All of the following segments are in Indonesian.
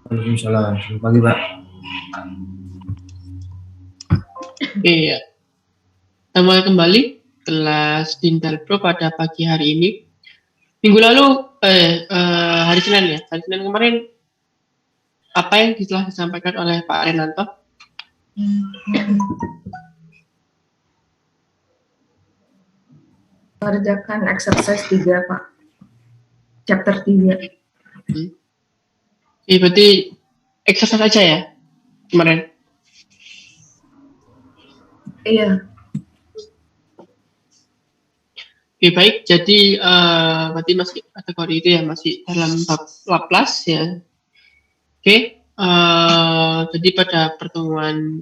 Waalaikumsalam. Selamat pagi, Pak. Iya. Kita mulai kembali kelas Dintal Pro pada pagi hari ini. Minggu lalu, hari Senin ya. Hari Senin kemarin, apa yang telah disampaikan oleh Pak Renanto? Mengerjakan exercise 3, Pak. Chapter 3. Berarti exercise aja ya kemarin? Iya. Oke, baik. Jadi berarti masih kategori itu ya, masih dalam bab Laplace ya. Oke. Jadi pada pertemuan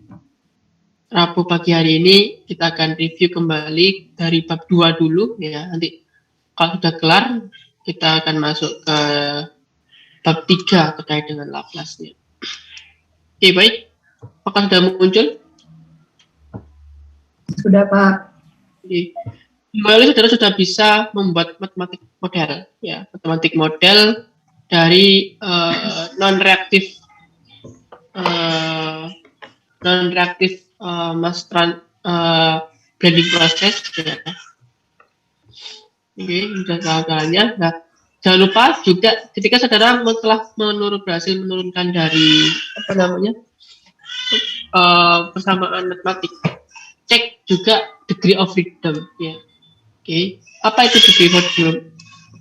Rabu pagi hari ini kita akan review kembali dari bab 2 dulu ya. Nanti kalau sudah kelar kita akan masuk ke bab 3 terkait dengan Laplace-nya. Oke, baik. Apakah sudah muncul? Sudah, Pak. Oke. Kembali saudara sudah bisa membuat matematik model ya, matematik model dari non-reaktif mass blending process ya. Oke, sudah tahu-tahunya. Nah, jangan lupa juga ketika saudara telah berhasil menurunkan dari persamaan matematik, cek juga degree of freedom ya. Oke, apa itu degree of freedom?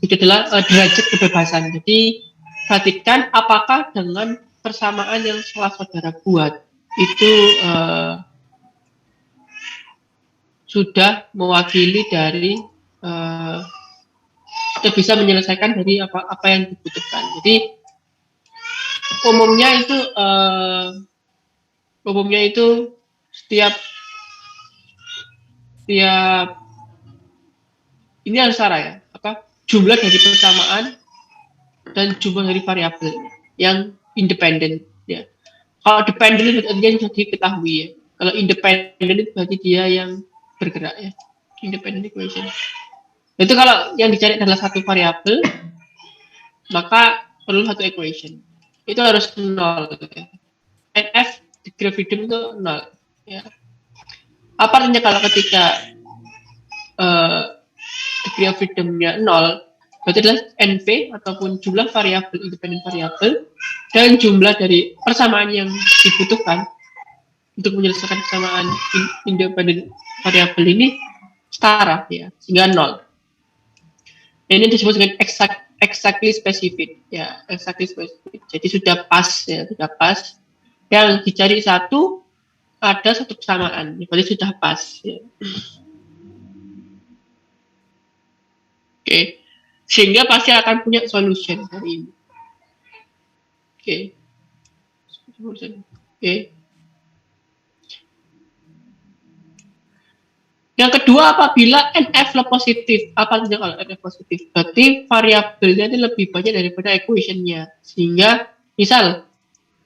Itu adalah derajat kebebasan. Jadi perhatikan apakah dengan persamaan yang telah saudara buat itu sudah mewakili dari sudah bisa menyelesaikan dari apa yang dibutuhkan. Jadi umumnya itu setiap ini harus setara ya, jumlah dari persamaan dan jumlah dari variabel yang independen ya. Kalau dependen itu artinya sudah diketahui ya. Kalau independen itu berarti dia yang bergerak ya. Independent equation. Itu kalau yang dicari adalah satu variabel, maka perlu satu equation. Itu harus 0 ya. NF degree of freedom itu 0 ya. Apa artinya kalau ketika degree of freedom-nya 0, berarti adalah NV ataupun jumlah variabel independen variabel dan jumlah dari persamaan yang dibutuhkan untuk menyelesaikan persamaan independen variabel ini setara ya, sehingga 0. Ini disebut dengan exactly specific ya, exactly specific. Jadi sudah pas ya, sudah pas. Yang dicari satu ada satu persamaan, berarti sudah pas ya. Oke. Sehingga pasti akan punya solution hari ini. Oke. Yang kedua, apabila NF positif, apa artinya kalau NF positif? Berarti variabelnya itu lebih banyak daripada equation-nya. Sehingga, misal,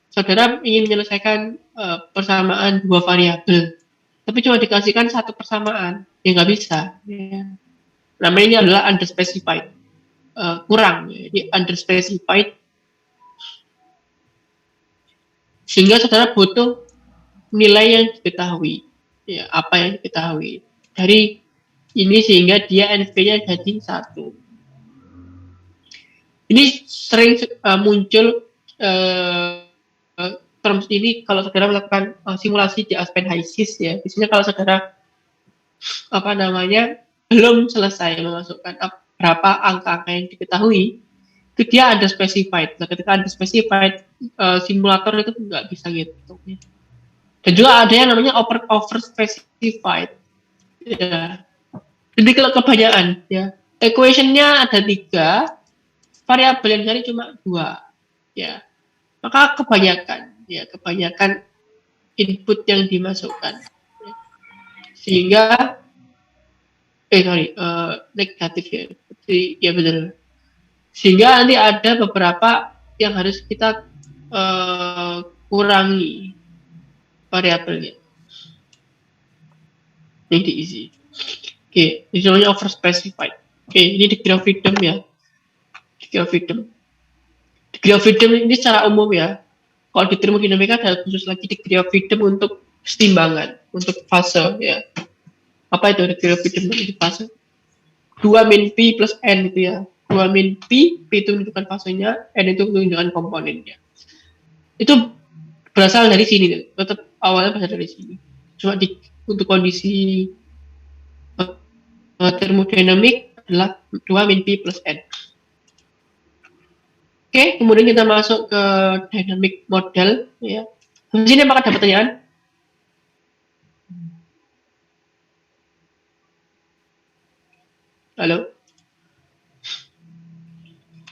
saudara ingin menyelesaikan persamaan dua variabel, tapi cuma dikasihkan satu persamaan, ya nggak bisa. Ya. Namanya ini adalah underspecified. Kurang, jadi underspecified. Sehingga saudara butuh nilai yang diketahui. Ya, apa yang diketahui. Dari ini sehingga dia NV-nya jadi 1. Ini sering muncul terms ini kalau saudara melakukan simulasi di Aspen HISIS ya. Biasanya kalau saudara belum selesai memasukkan berapa angka-angka yang diketahui, itu dia underspecified. Nah, ketika underspecified, simulator itu nggak bisa gitu. Dan juga ada yang namanya overspecified. Ya. Jadi kalau kebanyakan, ya, equation-nya ada 3, variabel yang dicari cuma 2, ya, maka kebanyakan input yang dimasukkan, ya. Sehingga negatif ya, jadi, ya benar. Sehingga nanti ada beberapa yang harus kita kurangi variabelnya yang diisi. Oke, ini namanya overspecified. Oke, ini degree of freedom ya. Degree of freedom ini secara umum ya. Kalau di termodinamika ada khusus lagi degree of freedom untuk kesetimbangan, untuk fase ya. Apa itu degree of freedom untuk fase? 2 min P plus N gitu ya. 2 min P itu menunjukkan fasenya, N itu menunjukkan komponennya. Itu berasal dari sini, tetap awalnya berasal dari sini. Cuma untuk kondisi termodinamik adalah 2 min P plus N. Oke, kemudian kita masuk ke dynamic model ya. Di sini apakah ada pertanyaan? Halo?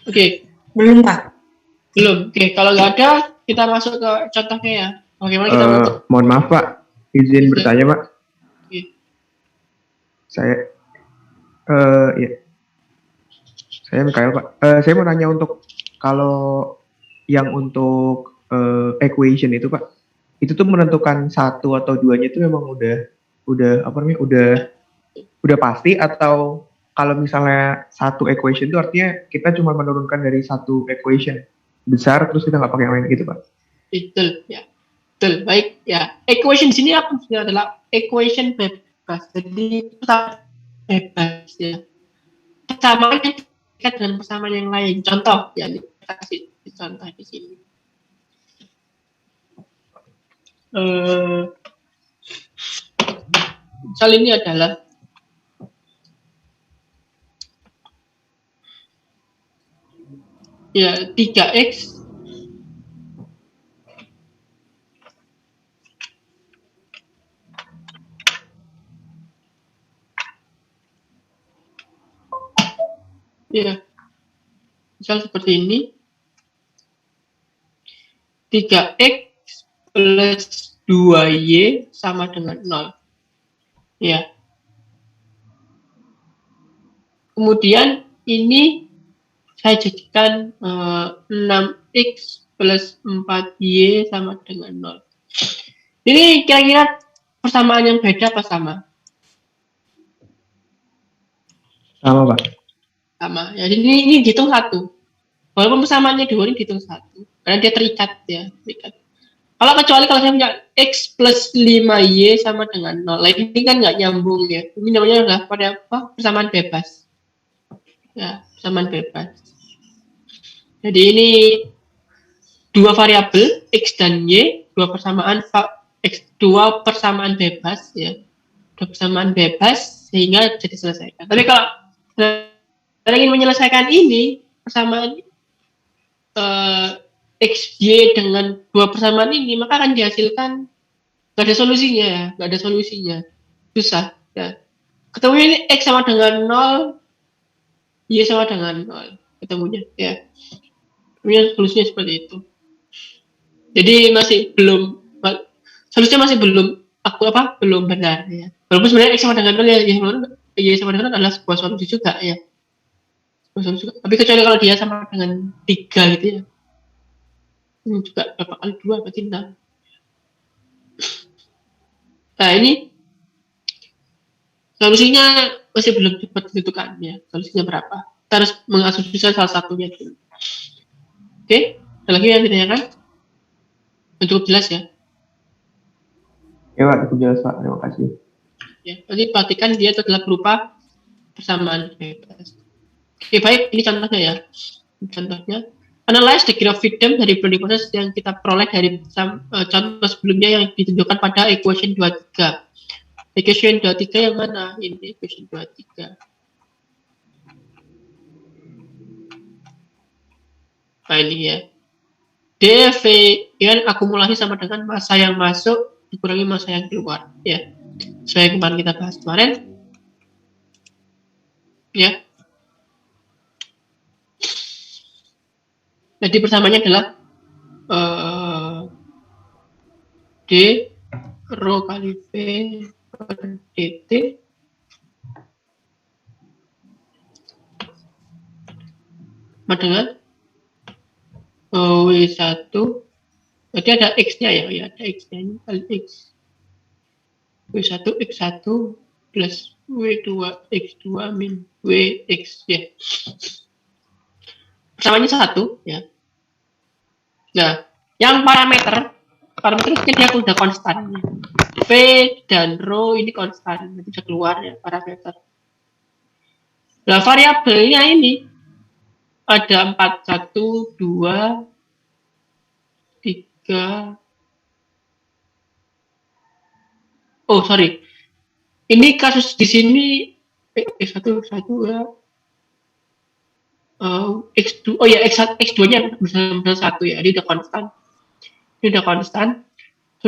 Oke. Belum, Pak. Belum. Oke, kalau nggak ada, kita masuk ke contohnya ya. Bagaimana kita Mohon maaf, Pak. Izin bertanya, Pak. Oke. Saya ya. Saya Mikael, Pak. Saya mau nanya untuk kalau yang untuk equation itu, Pak. Itu tuh menentukan satu atau duanya itu memang udah apa namanya? Udah pasti, atau kalau misalnya satu equation itu artinya kita cuma menurunkan dari satu equation besar terus kita nggak pakai yang lain gitu, Pak? Betul, ya. Betul, baik ya. Equation di sini apa adalah equation bebas. Jadi bebas ya. Persamaan yang dekat dengan persamaan yang lain. Contoh ya, kita kasih contoh di sini. Misal ini adalah ya 3x ya, misal seperti ini 3x plus 2y sama dengan 0 ya. Kemudian ini saya jadikan 6x plus 4y sama dengan 0. Ini kira-kira persamaan yang beda apa sama? Sama, Pak. Sama. Ya, ini dihitung satu. Walaupun persamaannya dua, ini dihitung satu. Karena dia terikat ya. Terikat. Kalau kecuali kalau saya punya x plus 5y sama dengan 0. Ini kan nggak nyambung ya. Ini namanya adalah pada apa? Persamaan bebas. Ya, persamaan bebas. Jadi ini dua variabel x dan y, dua persamaan bebas ya. Dua persamaan bebas sehingga jadi selesaikan. Tapi kalau kita ingin menyelesaikan ini persamaan x, y dengan dua persamaan ini, maka akan dihasilkan nggak ada solusinya ya, nggak ada solusinya, susah ya. Ketemunya ini x sama dengan 0, y sama dengan 0 ketemunya ya. Kemudian solusinya seperti itu. Jadi solusinya masih belum benar ya. Walaupun sebenarnya x sama dengan 0 ya, y sama dengan 0 adalah sebuah solusi juga ya. Tapi kecuali kalau dia sama dengan 3 gitu ya. Ini juga berapa kali 2 berarti 6. Nah ini solusinya masih belum dapat ditentukan ya. Solusinya berapa? Kita harus mengasumsikan salah satunya dulu. Oke, ada lagi yang ditanyakan? Cukup jelas ya? Ya, Pak, cukup jelas, Pak. Terima kasih. Ya, nanti perhatikan dia itu adalah berupa persamaan bebas. Oke, baik, ini contohnya ya. Contohnya, analyze degree of freedom dari body proses yang kita peroleh dari contoh sebelumnya yang ditunjukkan pada equation 23. Equation 23 yang mana? Ini equation 23. Nah ini ya. dV yang akumulasi sama dengan massa yang masuk dikurangi massa yang keluar ya. Sesuai kemarin kita bahas kemarin. Ya. Jadi persamaannya adalah D rho kali V per dt sama dengan W1, jadi ada X-nya ya, ada X-nya ini kali X. W1 X1 plus W2 X2 min WX ya. Persamaannya 1 ya. Nah, Yang parameter itu dia udah konstan. P dan rho ini konstan, nanti bisa keluar ya parameter. Nah, variabelnya ini ada 4, 1, 2, 3. Oh, sorry. Ini kasus di sini X1 ya. X2, oh ya X2-nya bisa 1 ya, ini udah konstan. Ini udah konstan.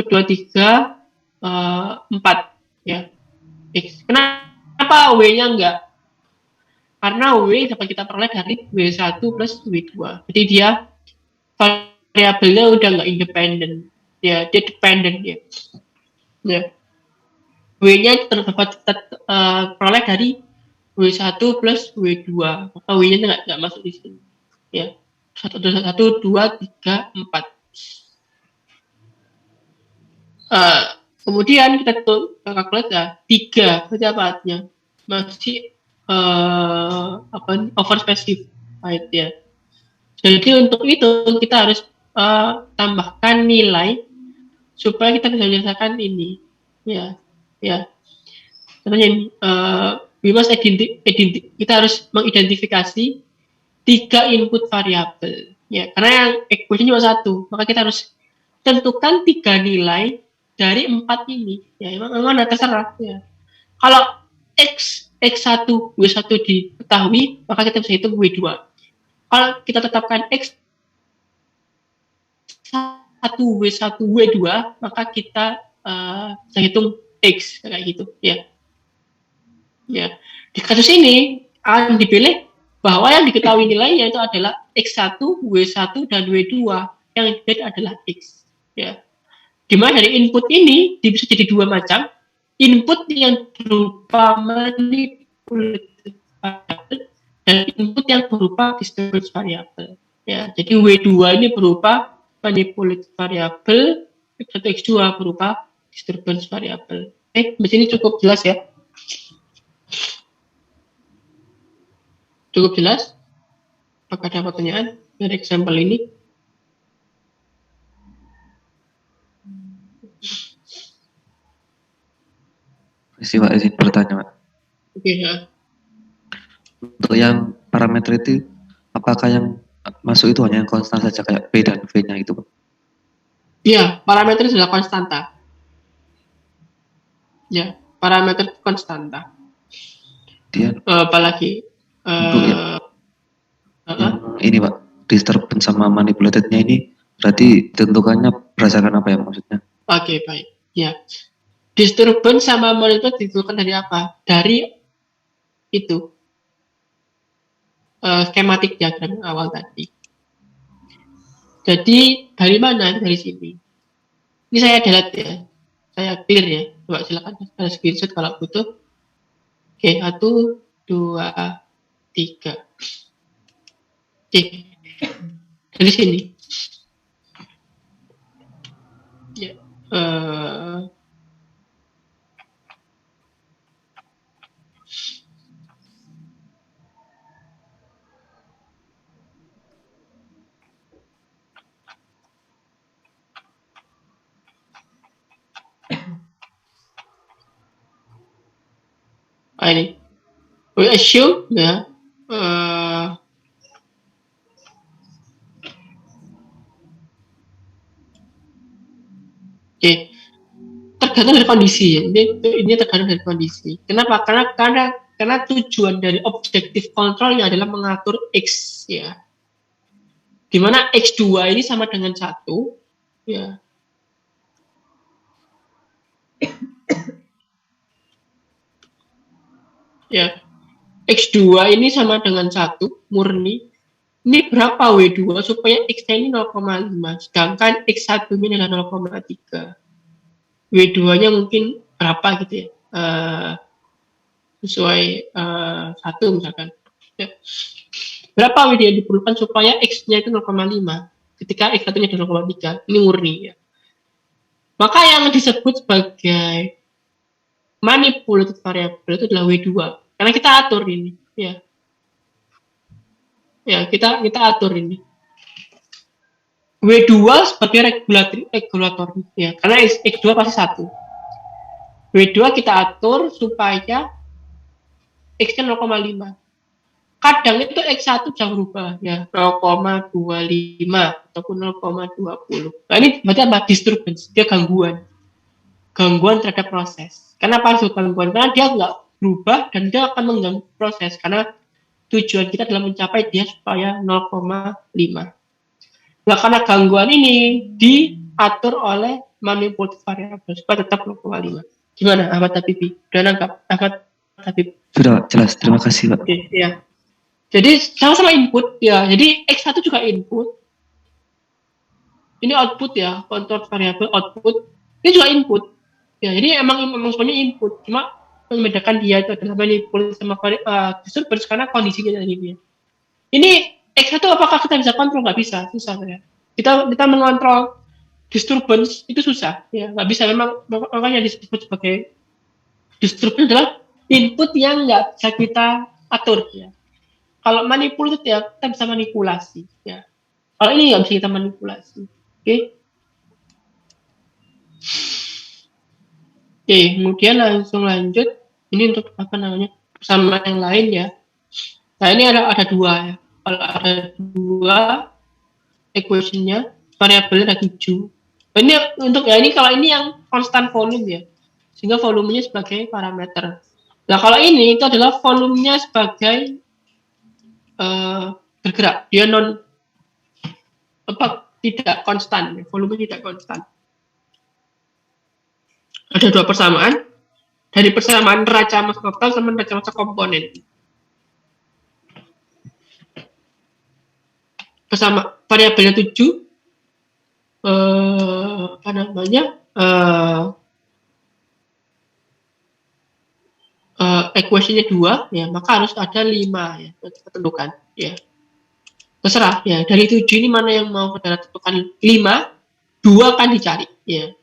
1, 2, 3, 4 ya. X. Kenapa W-nya enggak? Karena W dapat kita peroleh dari W1 plus W2. Jadi dia variabelnya udah nggak independen. Ya, dia dependent ya. Ya. W-nya terdapat peroleh dari W1 plus W2. Maka W-nya nggak masuk di sini. Ya. 1, 2, 3, 4. Kemudian kita kalkulasi ya. 3. Berarti apa artinya? Masih overspecified ya. Jadi untuk itu kita harus tambahkan nilai supaya kita bisa menyelesaikan ini. Ya. Contohnya ini, we must kita harus mengidentifikasi 3 input variabel. Ya, karena yang equation cuma 1, maka kita harus tentukan 3 nilai dari 4 ini. Ya, memang terserah. Ya. Kalau X1, W1 diketahui, maka kita bisa hitung W2. Kalau kita tetapkan X1, W1, W2, maka kita bisa hitung X, kayak gitu. Ya. Di kasus ini, yang dipilih bahwa yang diketahui nilainya itu adalah X1, W1, dan W2. Yang dipilih adalah X. Ya. Dimana dari input ini bisa jadi 2 macam. Input yang berupa manipulated variable dan input yang berupa disturbance variable. Ya, jadi W2 ini berupa manipulated variable, X1, X2 berupa disturbance variable. Di sini cukup jelas ya? Cukup jelas? Apakah ada pertanyaan dari example ini? Pak, izin bertanya, Pak. Oke, ya. Untuk yang parameter itu, apakah yang masuk itu hanya yang konstan saja kayak P dan V-nya itu, Pak? Iya, parameter sudah konstanta. Ya, parameter konstanta. Dia apalagi untuk yang ini, Pak, disturbance sama manipulated-nya ini berarti tentukannya berdasarkan apa ya maksudnya? Oke, baik. Ya. Disturbance sama manipulated ditentukan dari apa? Dari itu. Skematik diagram awal tadi. Jadi dari mana? Dari sini. Ini saya delete ya. Saya clear ya. Coba silakan ada screenshot kalau butuh. Oke, 1, 2, 3. Oke. Dari sini. Ya. Ini. We assume ya. Oke. Tergantung dari kondisi ya. Ini tergantung dari kondisi. Kenapa? Karena tujuan dari objektif kontrolnya adalah mengatur X ya. Dimana X2 ini sama dengan 1 ya. Ya. X2 ini sama dengan 1 murni. Ini berapa W2 supaya X-nya ini 0,5 sedangkan X1 ini adalah 0,3. W2-nya mungkin berapa gitu ya. Sesuai 1 misalkan. Ya. Berapa W yang diperlukan supaya X-nya itu 0,5 ketika X1-nya adalah 0,3. Ini murni ya. Maka yang disebut sebagai manipulated variable itu adalah W2. Karena kita atur ini, ya. Ya, kita atur ini. W2 sebagai regulator ya, karena X2 pasti 1. W2 kita atur supaya X-nya 0,5. Kadang itu X1 bisa berubah ya, 0,25 ataupun 0,20. Nah ini berarti apa? Disturbance, dia gangguan terhadap proses. Kenapa disebut gangguan? Karena dia nggak berubah dan dia akan mengganggu proses, karena tujuan kita adalah mencapai dia supaya 0,5. Nah, karena gangguan ini diatur oleh manipulatif variabel supaya tetap 0,5. Gimana, Ahmad Habibie? Udah nangkap, Ahmad Habib? Sudah jelas, terima kasih Pak. Oke, ya. Jadi sama-sama input ya. Jadi X1 juga input. Ini output ya, kontrol variabel output. Ini juga input. Ya, jadi emang semuanya input. Cuma membedakan dia itu adalah manipulatif sama disturbance karena kondisinya dari dia. Ini X1 apakah kita bisa kontrol? Nggak bisa, susah ya. Kita mengontrol disturbance itu susah, ya nggak bisa. Memang makanya disebut sebagai disturbance adalah input yang nggak bisa kita atur. Ya. Kalau manipulatif ya kita bisa manipulasi. Ya. Kalau ini nggak bisa kita manipulasi. Oke. Oke, kemudian langsung lanjut. Ini untuk apa namanya? Persamaan yang lain ya. Nah ini ada dua ya. Kalau ada dua equation-nya, variabelnya ada 7. Ini untuk ya ini kalau ini yang constant volume ya, sehingga volumenya sebagai parameter. Nah kalau ini itu adalah volumenya sebagai bergerak, dia tidak konstan, volume tidak konstan. Ada dua persamaan, dari persamaan neraca massa total sama neraca massa komponen. Bersama variabelnya 7, equation-nya 2 ya, maka harus ada 5 ya, kita tentukan ya. Terserah ya, dari 7 ini mana yang mau saudara tentukan. 5, 2 kan dicari ya.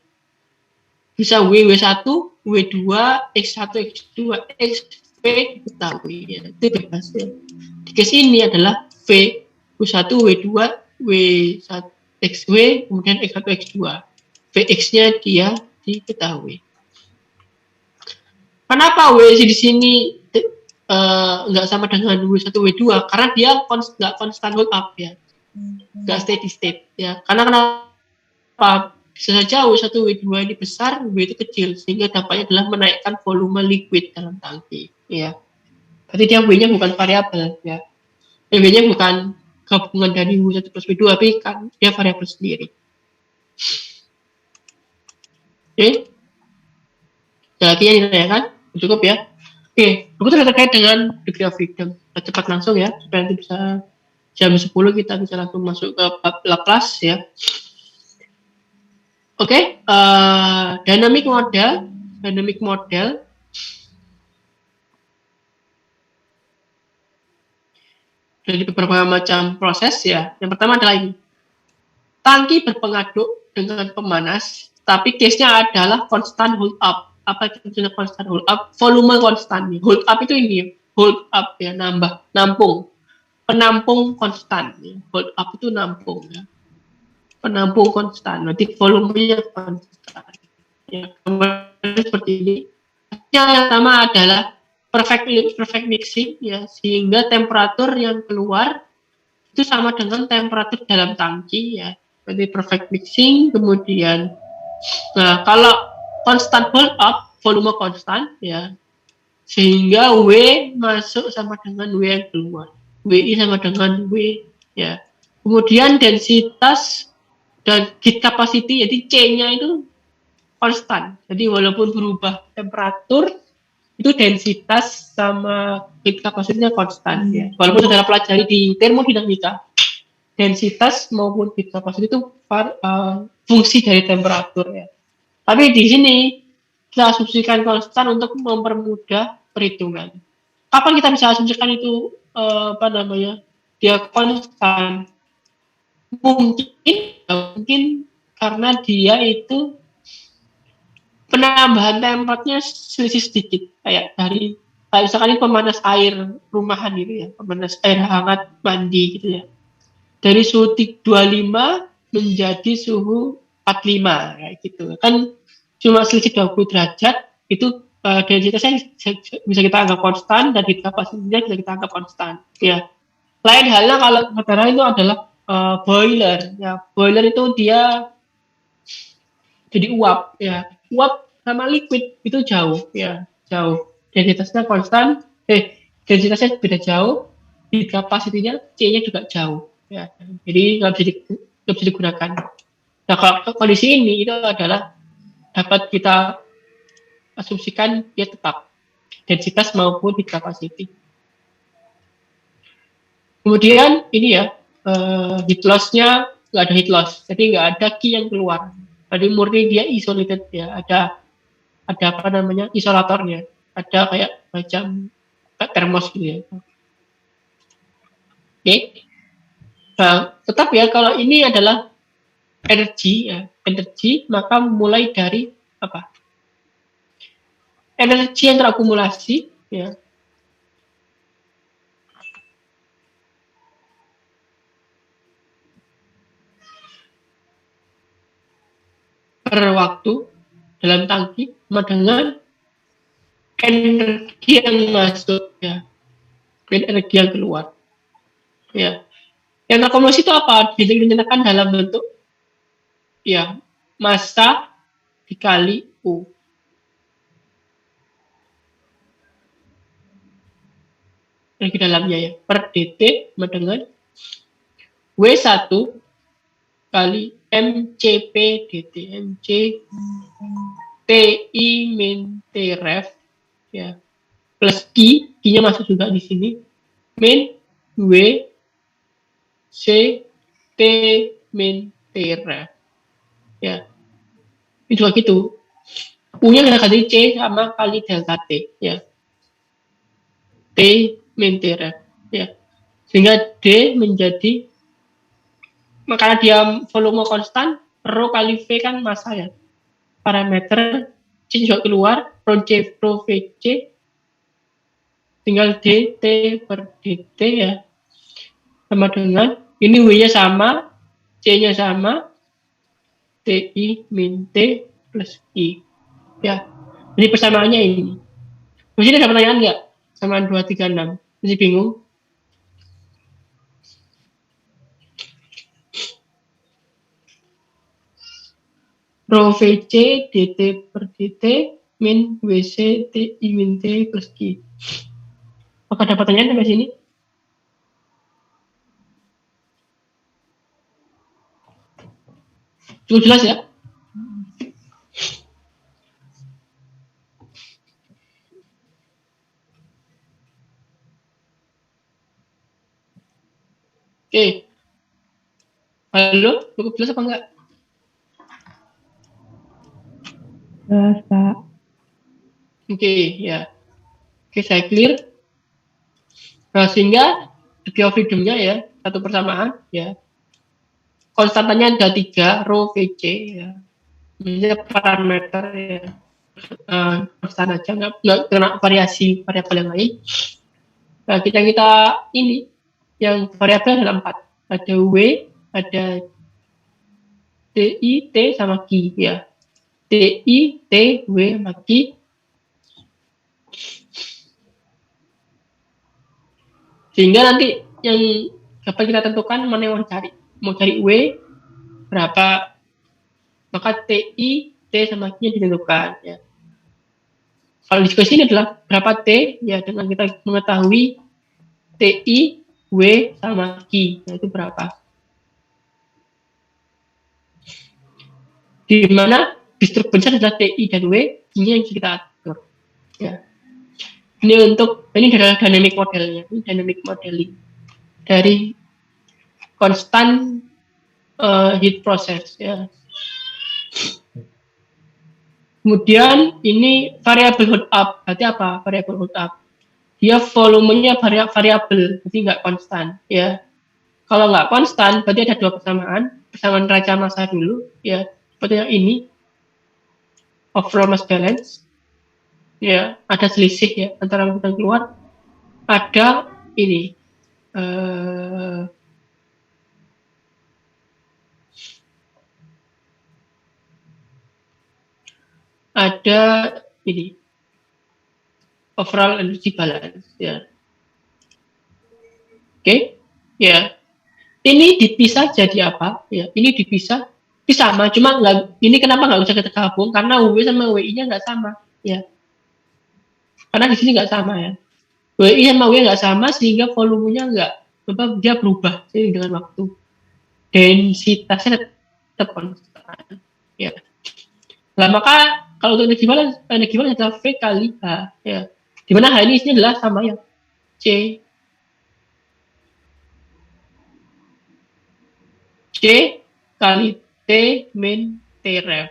Bisa W1, W2, X1, X2, XP diketahui ya, itu bebas ya. Di case ini adalah W1, W2, W1, XW, kemudian X1, X2. Vx-nya dia diketahui. Kenapa W di sini nggak sama dengan W1, W2? Karena dia nggak constant hold up ya, nggak steady state ya. Karena kenapa? Bisa saja W1, W2 ini besar, W itu kecil, sehingga dampaknya adalah menaikkan volume liquid dalam tangki ya. Berarti dia W-nya bukan variabel ya. W-nya bukan gabungan dari W1 plus W2, tapi kan dia variabel sendiri. Oke. Jadi yang ditanyakan cukup ya. Oke, itu terkait dengan degree of freedom. Kita cepat langsung ya, supaya nanti bisa jam 10 kita bisa langsung masuk ke Laplace ya. Oke, dynamic model dari beberapa macam proses ya. Yang pertama adalah ini. Tangki berpengaduk dengan pemanas, tapi case-nya adalah constant hold up. Apa itu constant hold up? Volume konstan. Hold up itu ini, hold up ya, nampung. Penampung konstan. Ya. Hold up itu nampung ya. Penampung konstan, berarti volumenya konstan. Ya, seperti ini. Yang pertama adalah perfect mixing ya, sehingga temperatur yang keluar itu sama dengan temperatur dalam tangki ya. Berarti perfect mixing, kemudian nah kalau constant hold up, volume konstan ya, sehingga W masuk sama dengan W yang keluar, WI sama dengan W ya. Kemudian densitas dan heat capacity, jadi C-nya itu konstan. Jadi walaupun berubah temperatur, itu densitas sama heat capacity-nya konstan ya. Walaupun saudara pelajari di termodinamika, densitas maupun heat capacity itu fungsi dari temperatur ya. Tapi di sini kita asumsikan konstan untuk mempermudah perhitungan. Kapan kita bisa asumsikan itu dia konstan? Mungkin karena dia itu penambahan temperaturnya selisih sedikit, kayak misalkan ini pemanas air rumahan gitu ya, pemanas air hangat mandi gitu ya, dari suhu 25 menjadi suhu 45 kayak gitu. Kan cuma selisih 20 derajat itu densitasnya bisa kita anggap konstan dan heat capacity-nya bisa kita anggap konstan. Ya. Lain halnya kalau saudara itu adalah boiler. Ya, boiler itu dia jadi uap. Ya, uap sama liquid itu jauh. Ya, jauh. Densitasnya konstan. Densitasnya beda jauh. Heat capacity-nya C-nya juga jauh. Ya, jadi nggak bisa digunakan. Nah, kalau kondisi ini itu adalah dapat kita asumsikan dia tetap densitas maupun heat capacity. Kemudian ini ya heat loss-nya nggak ada heat loss, jadi nggak ada Q yang keluar. Jadi murni dia isolated ya, ada apa namanya isolatornya, ada kayak macam termos gitu ya. Oke. Nah, tetap ya kalau ini adalah energi ya, energi maka mulai dari apa? Energi yang terakumulasi ya. Per waktu dalam tangki sama dengan energi yang masuk ya, dan energi yang keluar ya. Yang terakumulasi itu apa? Dinyatakan dalam bentuk ya massa dikali U. Energi dalamnya ya per dt sama dengan W1 kali MCP dt, MC TI min T ref ya plus Q-nya masuk juga di sini min W C T min T ref ya. Ini juga gitu. U-nya kita ganti C sama kali delta T ya. T min T ref ya. Sehingga D menjadi karena dia volume konstan, rho kali V kan massa ya. Parameter C juga keluar, rho VC tinggal dt per dt ya. Sama dengan, ini W-nya sama, C-nya sama, TI min T plus I. Ya, jadi persamaannya ini. Mesti ada pertanyaan nggak? Samaan 236. Masih bingung? Rho VC dt per dt min WC TI min T plus Q. Apakah ada pertanyaan sampai sini? Cukup jelas ya? Oke. Halo, cukup jelas apa enggak? Jelas, Pak. Oke, ya. Oke, saya clear. Nah, sehingga degree of freedom-nya ya, satu persamaan, ya. Konstantannya ada 3, rho VC, ya. Ini parameter, ya. Konstan aja, nggak kena variasi variabel yang lain. Nah, kita ini, yang variabel ada 4. Ada W, ada TI, T, sama Q, ya. TI, T, W, sama Q. Sehingga nanti yang dapat kita tentukan mana yang mau cari. Mau cari W berapa, maka TI, T sama Q ditentukan. Ya. Kalau diskusi ini adalah berapa T, ya dengan kita mengetahui TI, W sama Q, yaitu berapa. Di mana distribusi adalah TI dan W, Q-nya yang kita atur. Ya. Ini adalah dynamic modelnya, ini dynamic modeling dari constant heat process ya. Kemudian ini variabel hold up, berarti apa? Variabel hold up, dia volumenya variabel, jadi nggak konstan ya. Kalau nggak konstan, berarti ada 2 persamaan raja massa dulu ya, seperti yang ini, overall mass balance. Ya, ada selisih ya antara yang keluar. Ada ini ada ini overall energy balance ya. Oke, ya. Ini dipisah jadi apa? Ya, ini dipisah sama, cuma nggak. Ini kenapa nggak bisa kita gabung? Karena W sama WI-nya nggak sama, ya. Karena di sini nggak sama ya. WI sama W nggak sama sehingga volumenya nggak, dia berubah seiring dengan waktu. Densitasnya tetap konstan, ya. Nah, maka kalau untuk energi balance adalah V kali H, ya. Dimana H ini isinya adalah sama ya, C kali T min T ref.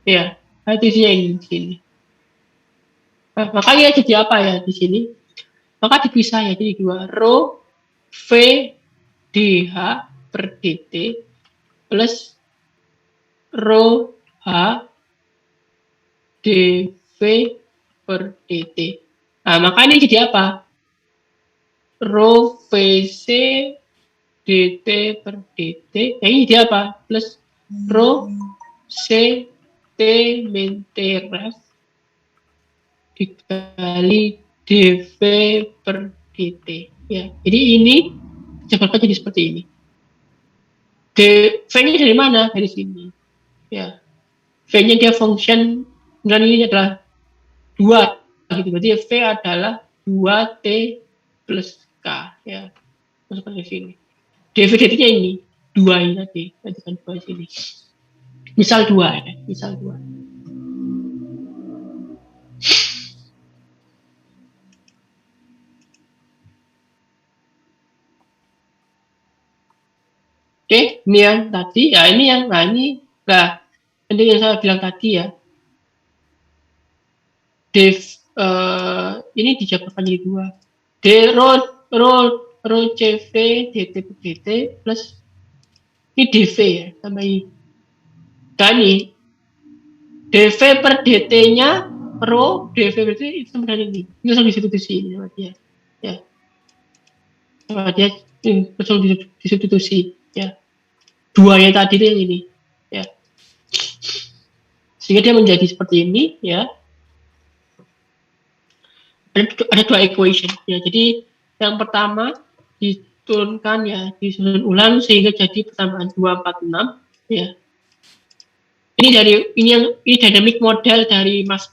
Ya, itu isinya ini di sini. Nah, makanya jadi apa ya di sini? Maka dipisah ya jadi 2 rho V dH per dt plus rho H dV per dt. Nah, maka ini jadi apa? Rho VC dt per dt. Nah, ini dia apa? Plus rho C T min T ref dikali dV per dt. Ya, jadi ini jabarkan jadi seperti ini. V-nya dari mana? Dari sini. Ya, V-nya dia function dan ini adalah 2 gitu. Berarti V adalah 2T plus K ya. Masukkan ke sini. dV dt-nya ini 2 ini tadi. Jadikan 2 sini. Misal 2 ya, misal 2. Oke, ini yang tadi ya, ini yang ini yang saya bilang tadi ya. Ini dijabarkan jadi 2. D rho CV dt per dt plus ini dV ya, tambah ini. Dan ini dV per dt-nya rho dV per dt itu sama dengan ini. Ini langsung disubstitusi ini sama dia. Ya. Sama dia langsung disubstitusi ya. 2 yang tadi itu yang ini ya. Sehingga dia menjadi seperti ini ya. Ada 2 equation ya. Jadi yang pertama diturunkan ya, disusun ulang sehingga jadi persamaan 246 ya. Ini dynamic model dari mass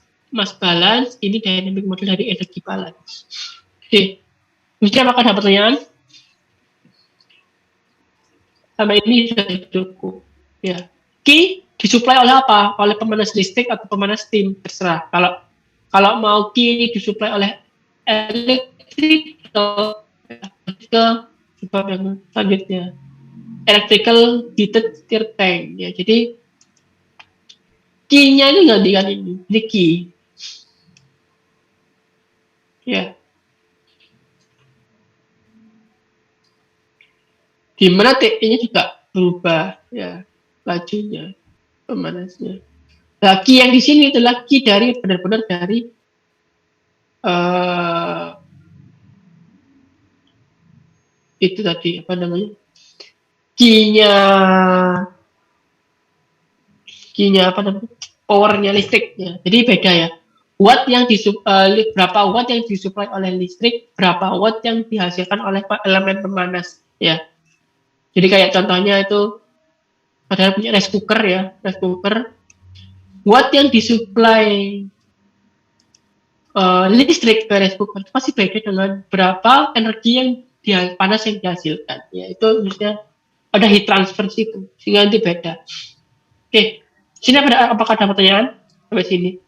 balance, ini dynamic model dari energy balance. Oke. Mesti apakah ada pertanyaan? Sama ini sudah cukup ya. Qi disuplai oleh apa? Oleh pemanas listrik atau pemanas steam, terserah. Kalau mau Qi ini disuplai oleh elektrik atau sebab yang selanjutnya electrical heated stir tank ya. Jadi Qi-nya ini gantikan ini Qi ya. Di mana TE-nya juga berubah ya, lajunya, pemanasnya. Nah, Qi yang di sini adalah Qi dari benar-benar dari itu tadi apa namanya? Qi-nya apa namanya? Powernya listriknya. Jadi beda ya. Watt yang berapa watt yang disuplai oleh listrik, berapa watt yang dihasilkan oleh elemen pemanas ya. Jadi kayak contohnya itu ada punya rice cooker ya, rice cooker. Watt yang disuplai listrik ke rice cooker pasti beda dengan berapa energi yang panas yang dihasilkan. Ya itu misalnya ada heat transfer situ, sehingga nanti beda. Oke, sini apakah ada pertanyaan sampai sini?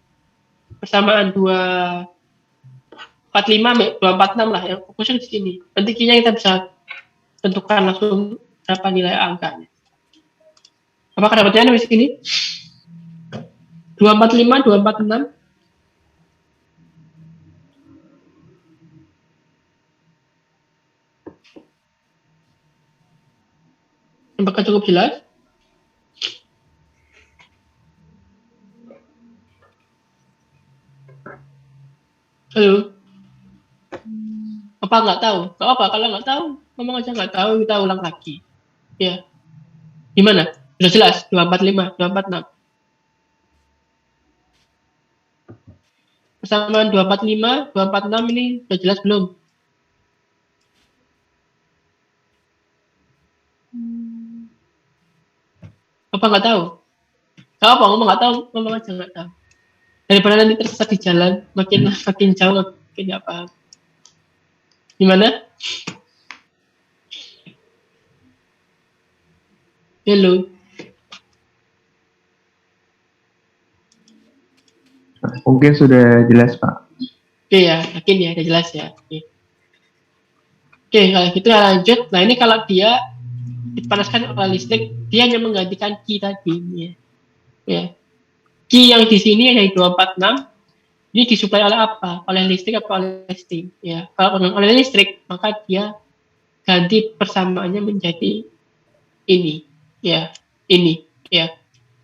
Persamaan 245, 246 lah, yang fokusnya di sini. Nanti Q-nya kita bisa tentukan langsung berapa nilai angkanya. Apakah ada pertanyaan di sini? 245, 246. Apakah cukup jelas? Halo? Apa nggak tahu? Nggak apa, kalau nggak tahu, ngomong aja nggak tahu, kita ulang lagi. Ya. Gimana? Sudah jelas? 245, 246. Persamaan 245, 246 ini udah jelas belum? Apa nggak tahu? Gak apa, ngomong nggak tahu, ngomong aja nggak tahu. Daripada nanti tersesat di jalan, makin jauh makin nggak paham. Gimana? Hello. Mungkin sudah jelas, Pak. Oke ya, yakin ya, udah jelas ya. Oke, kalau gitu lanjut. Nah ini kalau dia dipanaskan oleh listrik, dia hanya menggantikan key tadi. Ya. Key yang di sini yang 246, ini disuplai oleh apa? Oleh listrik atau oleh steam? Ya, kalau oleh listrik, maka dia ganti persamaannya menjadi ini. Ya, ini. Ya.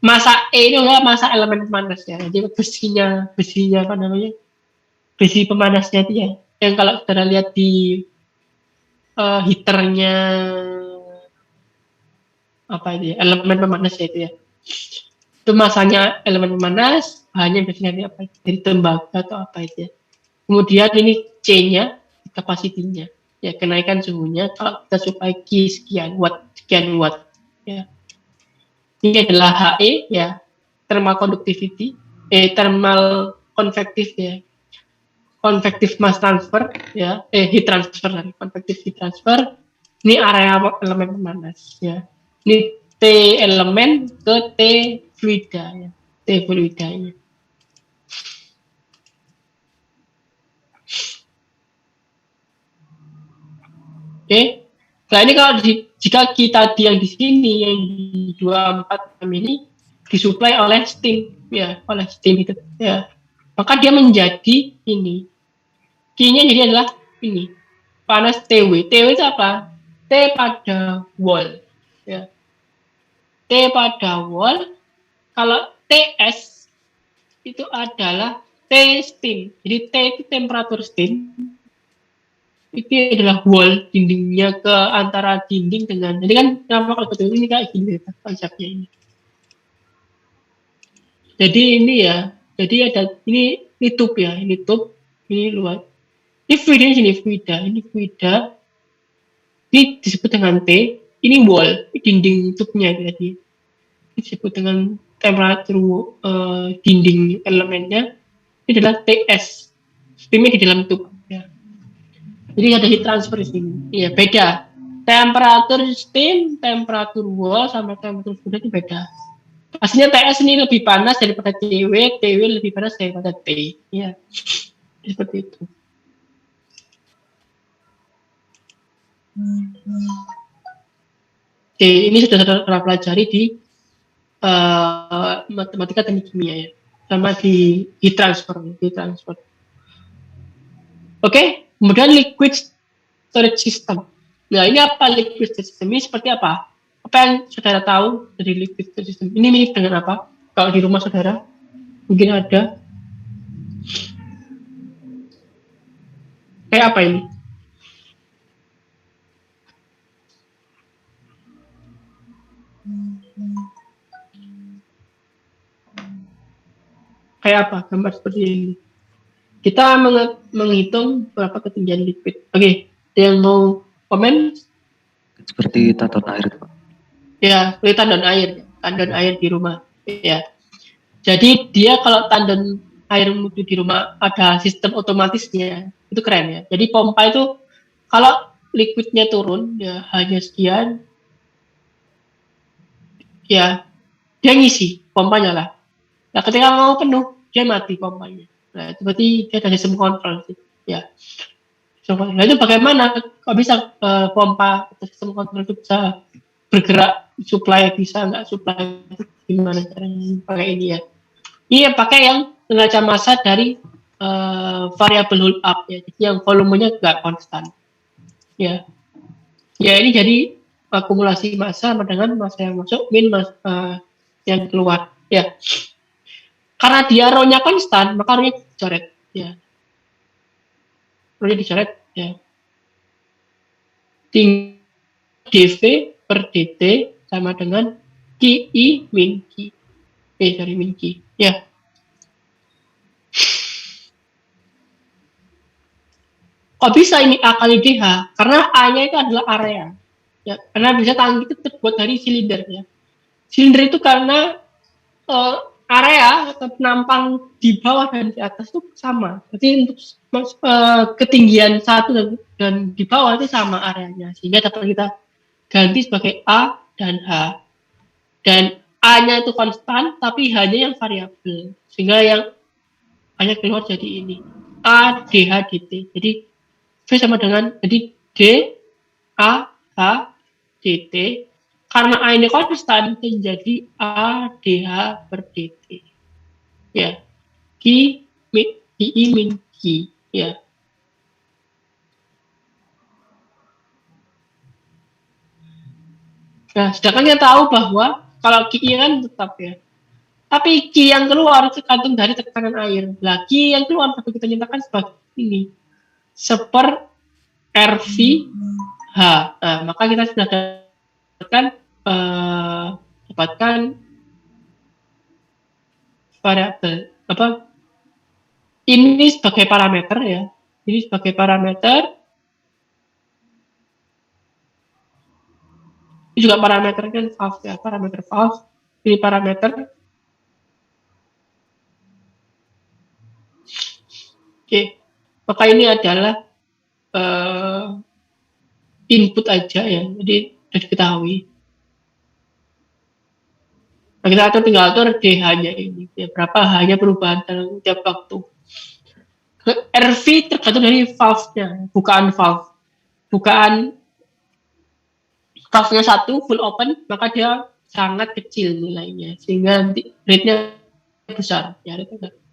Masa E ini adalah masa elemen pemanas ya. Jadi besinya apa namanya? Besi pemanasnya itu ya. Yang kalau kita lihat di heaternya apa itu ya? Elemen pemanasnya itu ya. Itu masanya elemen pemanas, bahannya biasanya dari apa? Dari tembaga atau apa itu ya. Kemudian ini C-nya, kapasitinya. Ya, kenaikan suhunya kalau kita supply Q sekian watt ya. Ini adalah HE ya, thermal conductivity, thermal convective ya, convective mass transfer ya, heat transfer, convective heat transfer. Ini area elemen pemanas ya. Ini T elemen ke T fluida ya, T fluidanya. Oke. Nah ini kalau jika kita yang di sini yang di 246 ini disuplai oleh steam ya, oleh steam itu ya, maka dia menjadi ini. Q-nya jadi adalah ini panas TW. TW itu apa? T pada wall ya. T pada wall. Kalau TS itu adalah T steam. Jadi T itu temperatur steam. Itu adalah wall, dindingnya ke antara dinding dengan, jadi kan kenapa kalau betul ini kayak gini konsepnya ini. Jadi ini ya, jadi ada ini tube ya, ini tube, ini luar. Ini fluida, ini fluida. Ini disebut dengan T, ini wall, ini dinding tube-nya tadi. Ini disebut dengan temperatur dinding elemennya. Ini adalah TS, steamnya di dalam tube. Jadi ada heat transfer di sini. Iya, beda. Temperatur steam, temperatur wall, sama temperatur fluid itu beda. Pastinya TS ini lebih panas daripada TW, TW lebih panas daripada T. Iya, seperti itu. Oke, ini sudah saya pelajari di matematika teknik kimia ya, sama di heat transfer. Oke. Kemudian liquid storage system. Nah, ini apa liquid storage system? Ini seperti apa? Apa yang saudara tahu dari liquid storage system? Ini mirip dengan apa? Kalau di rumah saudara, mungkin ada. Kayak apa ini? Kayak apa? Gambar seperti ini. Kita menghitung berapa ketinggian liquid. Oke, ada yang mau komen? Seperti tandon air, Pak. Ya, seperti tandon air di rumah. Ya. Jadi dia kalau tandon air itu di rumah ada sistem otomatisnya, itu keren ya. Jadi pompa itu kalau liquidnya turun ya hanya sekian, ya dia ngisi pompanya lah. Nah ketika mau penuh dia mati pompanya. Nah itu berarti dia ada sistem kontrol sih. Ya. Nah itu bagaimana kok bisa pompa atau sistem kontrol itu bisa bergerak, supply bisa nggak supply, gimana caranya pakai ini ya. Iya pakai yang neraca massa dari variabel hold up ya, jadi yang volumenya nggak konstan. Ya, ya ini jadi akumulasi massa dengan massa yang masuk min yang keluar. Ya, karena dia rho-nya konstan, maka rho-nya dicoret. Ya, rho-nya dicoret. Ya, tinggi dV per dt sama dengan ki min ki. Min ki. Ya. Kok bisa ini A kali DH? Karena A-nya itu adalah area. Ya, karena bisa tangki itu terbuat dari silinder ya. Silinder itu karena area atau penampang di bawah dan di atas itu sama. Jadi untuk ketinggian satu dan di bawah itu sama areanya. Sehingga dapat kita ganti sebagai A dan H. Dan A-nya itu konstan, tapi H-nya yang variabel. Sehingga yang hanya keluar jadi ini. A, DH, DT. Jadi V sama dengan, jadi D, A, H, DT. Karena A ini konstan, menjadi A, DH, per DT. Ya. Q, I, min, Q. Ya. Nah, sedangkan kita tahu bahwa kalau QI kan tetap ya. Tapi Q yang keluar tergantung dari tekanan air. Nah, Q yang keluar dapat kita nyatakan sebagai ini. Seper RV H. Nah, maka kita sudah dapatkan variabel apa? Ini sebagai parameter ya. Ini sebagai parameter. Ini juga parameter kan valve ya, parameter valve. Ini parameter. Oke, maka ini adalah input aja ya, jadi sudah diketahui. Nah, kita tinggal atur DH-nya ini, ya, berapa H-nya perubahan dalam tiap waktu. RV tergantung dari valve-nya, bukaan valve. Bukaan valve-nya 1 full open, maka dia sangat kecil nilainya, sehingga nanti rate-nya besar. Ya,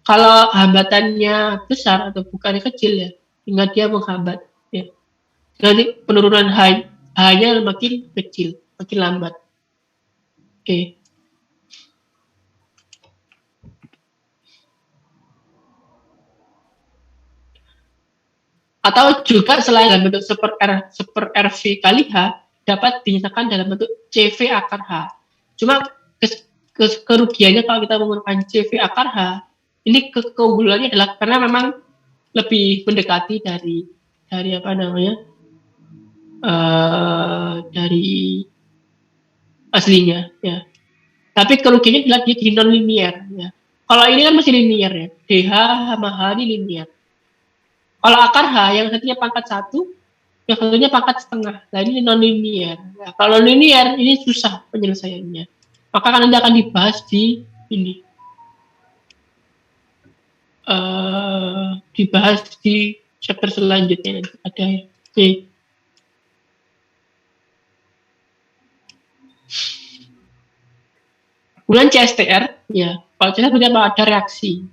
kalau hambatannya besar atau bukannya kecil ya, sehingga dia menghambat. Ya. Nanti penurunan H-nya makin kecil, makin lambat. Oke. Atau juga selain dalam bentuk seper RV kali H, dapat dinyatakan dalam bentuk CV akar H. Cuma kerugiannya kalau kita menggunakan CV akar H, ini keunggulannya adalah karena memang lebih mendekati dari apa namanya, dari aslinya ya. Tapi kerugiannya adalah dia jadi non linear ya. Kalau ini kan masih linear ya, DH sama H ini linear. Kalau akar H yang satunya pangkat 1, yang satunya pangkat setengah. Nah ini non linear. Nah, kalau linear ini susah penyelesaiannya. Maka nanti akan dibahas di ini. Dibahas di chapter selanjutnya nanti ada ya. Oke. Kemudian CSTR ya. Kalau CSTR berarti ada reaksi.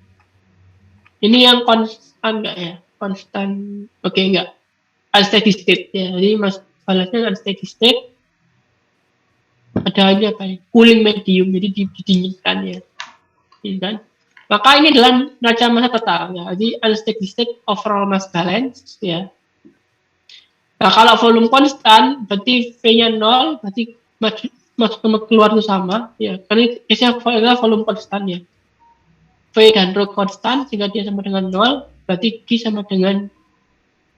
Ini yang konstan enggak ya? Konstan. Oke, enggak. Unsteady state ya. Jadi masalahnya unsteady state. Ada aja apa ya? Cooling medium, jadi didinginkan ya. Ini kan. Maka ini adalah neraca massa total ya. Jadi unsteady state overall mass balance ya. Nah, kalau volume konstan berarti V-nya 0, berarti masuk keluar itu sama ya. Karena biasanya adalah volume konstan ya. V dan rho konstan sehingga dia sama dengan 0, berarti Q sama dengan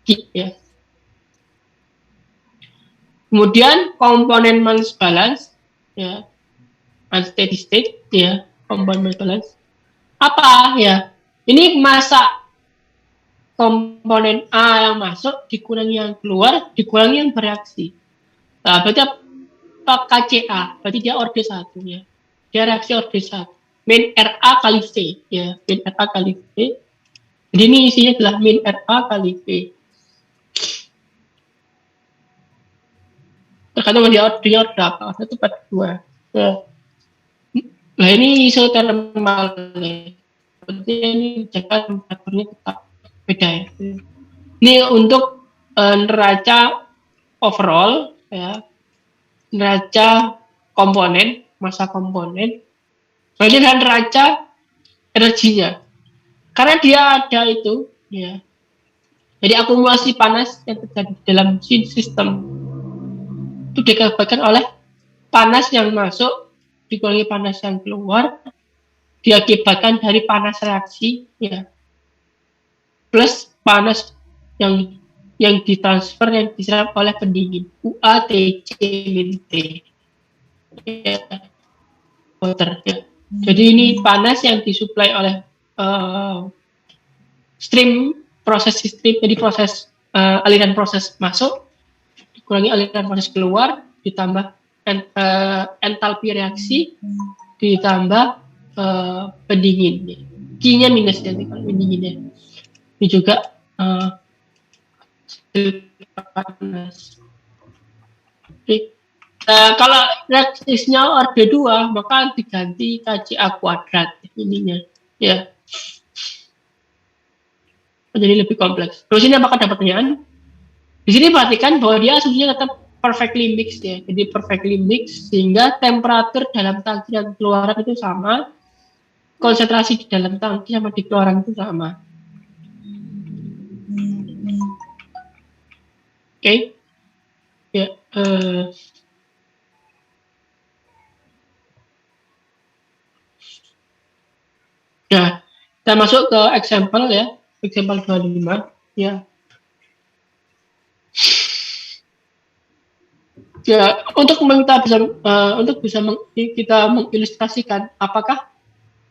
Q ya. Kemudian komponen mass balance ya. Unsteady state ya, komponen mass balance. Apa ya? Ini massa komponen A yang masuk dikurangi yang keluar, dikurangi yang bereaksi. Nah, berarti apa KCA? Berarti dia orde 1 ya. Dia reaksi orde 1. Min RA kali V ya, min RA kali V. Jadi ini isinya adalah min RA kali V. Tergantung dia ordenya orde apa? Orde itu 42. Nah ini isotermal ya. Berarti ini jaga temperaturnya tetap beda ya. Ini untuk neraca overall ya, neraca komponen, massa komponen. Berarti dan neraca energinya. Karena dia ada itu ya. Jadi akumulasi panas yang terjadi dalam sistem itu diakibatkan oleh panas yang masuk dikurangi panas yang keluar, diakibatkan dari panas reaksi ya, plus panas yang yang ditransfer yang diserap oleh pendingin UA TC min T ya, water ya. Jadi ini panas yang disuplai oleh stream jadi proses aliran proses masuk dikurangi aliran proses keluar ditambah entalpi reaksi ditambah pendingin. Q-nya minus ya kalau pendinginnya. Ini juga panas. Oke. Kalau reaksinya order 2 maka diganti KCA kuadrat ininya ya. Jadi lebih kompleks. Terus ini apakah ada pertanyaan? Di sini perhatikan bahwa dia asumsinya tetap perfectly mixed ya. Jadi perfectly mixed sehingga temperatur dalam tangki dan keluaran itu sama, konsentrasi di dalam tangki sama di keluaran itu sama. Oke. Ya. Ya, kita masuk ke example ya. Example 25 ya. Ya, untuk kita mengilustrasikan apakah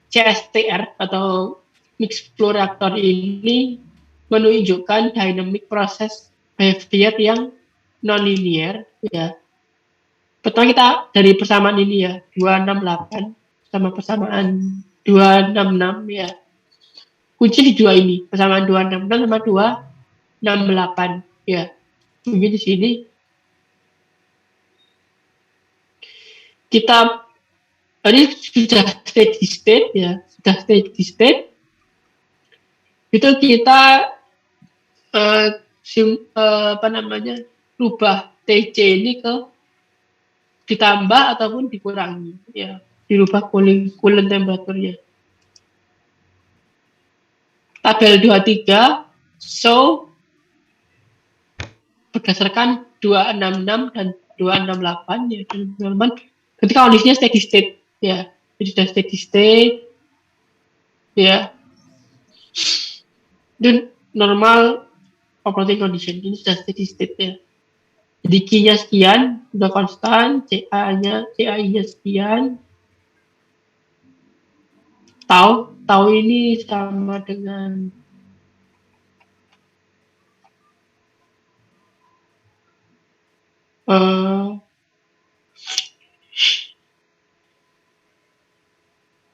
CSTR atau mixed flow reactor ini menunjukkan dynamic process behavior yang non-linear ya. Pertama kita dari persamaan ini ya 268 sama persamaan 266 ya. Kunci di dua ini, persamaan 266 sama 268 ya. Mungkin di sini kita tadi sudah steady state ya, sudah steady state. Itu kita rubah TC ini ke ditambah ataupun dikurangi ya, dirubah coolant temperaturnya. Tabel 23 show berdasarkan 266 dan 268 ya teman-teman. Ketika kondisinya steady state ya, jadi sudah steady state ya, dan normal operating condition ini sudah steady state ya. Jadi Q-nya sekian, sudah konstan, CAI-nya sekian. Tau ini sama dengan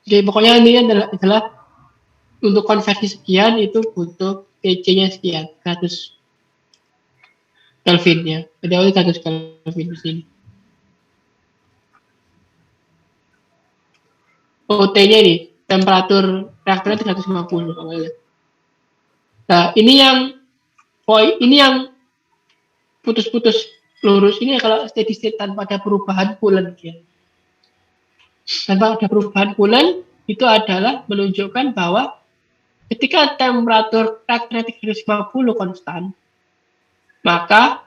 jadi pokoknya ini adalah untuk konversi sekian itu butuh TC-nya sekian 100 Kelvin ya. Jadi 100 Kelvin di sini. T-nya ini temperatur reaktornya 350 awalnya. Nah, ini yang putus-putus lurus ini kalau steady state tanpa ada perubahan coolant ya. Tanpa ada perubahan coolant itu adalah menunjukkan bahwa ketika temperatur reaktornya 350 konstan, maka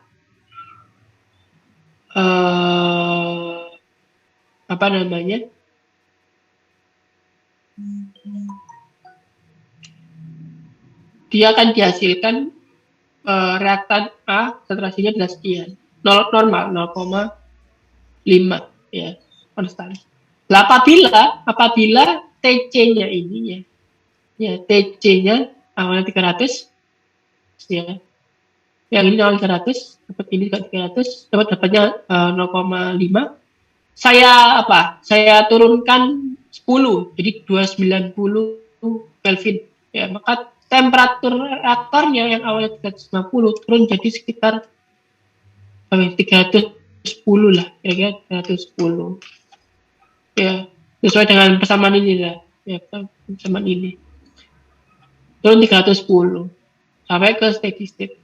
dia akan dihasilkan reaktan A konsentrasinya adalah sekian, normal 0,5 ya, konstan. Nah, apabila TC-nya ini ya TC-nya awalnya 300 ya, yang ini awalnya 300, dapat ini juga 300, dapatnya 0,5. Saya turunkan 10, jadi 290 Kelvin ya, maka temperatur reaktornya yang awalnya 350 turun jadi sekitar 310 lah, kira-kira 310 ya, sesuai dengan persamaan ini lah ya, persamaan ini turun 310 sampai ke steady state.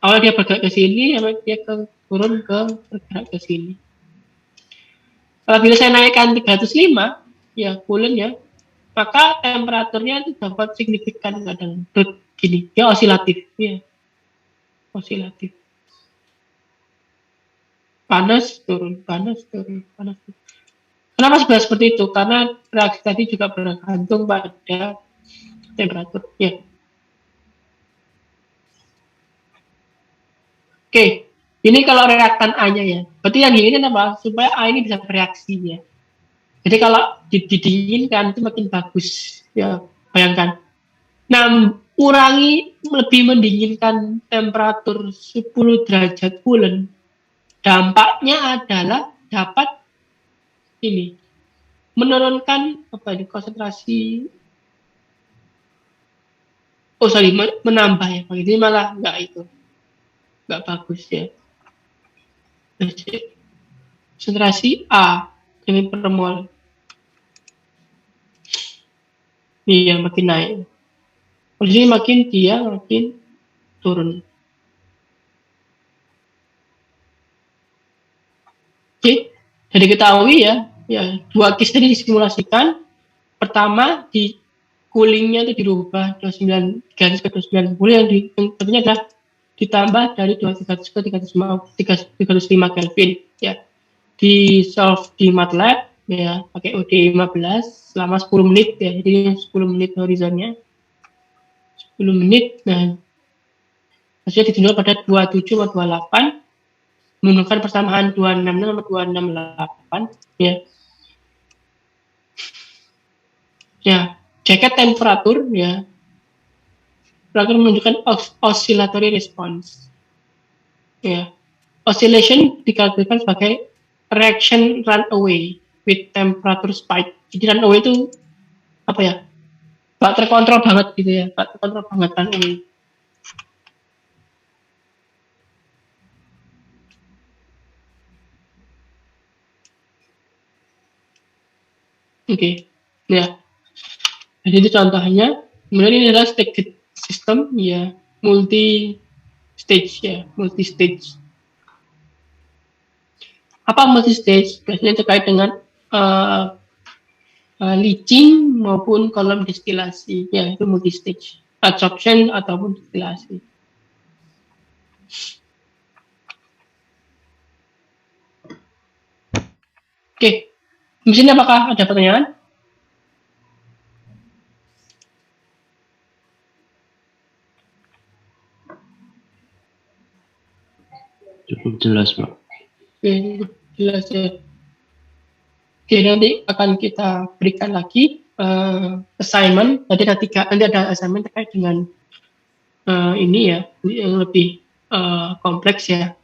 Awalnya dia bergerak ke sini, sampai dia turun bergerak ke sini. Apabila saya naikkan 305 ya coolant ya, maka temperaturnya itu dapat signifikan kadang gini, dia osilatif ya, osilatif, panas turun. Kenapa seperti itu? Karena reaksi tadi juga bergantung pada temperatur ya. Oke, ini kalau reaktan A-nya ya. Berarti yang ini apa? Supaya A ini bisa bereaksi ya. Jadi kalau didinginkan itu makin bagus ya. Bayangkan. Nah, kurangi lebih mendinginkan temperatur 10 derajat bulan. Dampaknya adalah dapat ini menurunkan apa ini konsentrasi. Oh sorry, menambah ya. Ini malah nggak bagus ya. Konsentrasi A ini per mol. Iya makin naik. Jadi makin dia makin turun. Oke, jadi ketahui ya, dua case tadi disimulasikan. Pertama di coolingnya itu dirubah 29 garis ke 290 yang tentunya adalah ditambah dari 200 ke 305 Kelvin ya. Di solve di MATLAB ya pakai OD15 selama 10 menit ya. Jadi 10 menit horizonnya. 10 menit nah hasilnya ditunjukkan pada 27 atau 28 menggunakan persamaan 266 sama 268 ya. Ya, jaket temperatur ya. Terakhir menunjukkan oscillatory response. Ya. Oscillation dikalkulkan sebagai reaction runaway with temperature spike. Jadi runaway itu apa ya? Gak terkontrol banget gitu ya, gak terkontrol banget runaway. Oke, ya. Jadi itu contohnya. Kemudian ini adalah staged system ya, multi stage. Apa multi stage? Biasanya terkait dengan leaching maupun kolom destilasi, ya itu multi stage, adsorption ataupun destilasi. Oke, di sini apakah ada pertanyaan? Cukup jelas, Pak. Oke, jelas ya. Oke, nanti akan kita berikan lagi assignment. Nanti ada assignment terkait dengan ini ya, yang lebih kompleks ya.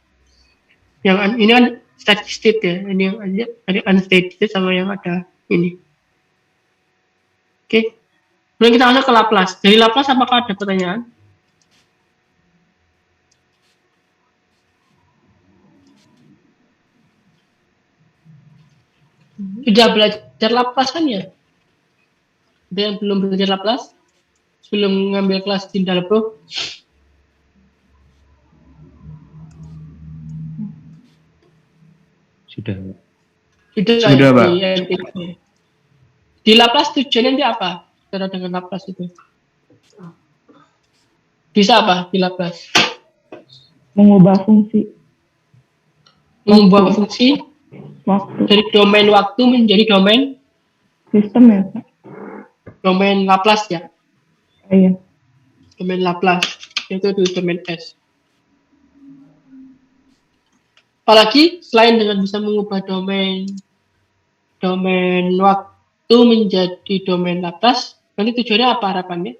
Yang ini kan statistik ya, ini yang ada unstated sama yang ada ini. Oke, kemudian kita masuk ke Laplace. Dari Laplace apakah ada pertanyaan? Sudah belajar Laplace kan ya? Ada yang belum belajar Laplace? Sebelum ngambil kelas di Dalbro? Sudah. Sudah, Pak. Di Laplace tujuannya nanti apa? Cara dengan Laplace itu? Bisa apa di Laplace? Mengubah fungsi Mengubah fungsi waktu dari domain waktu menjadi domain sistem ya, Pak? domain Laplace ya. Iya. Domain Laplace itu di domain S. Apalagi selain dengan bisa mengubah domain waktu menjadi domain Laplace, nanti tujuannya apa harapannya?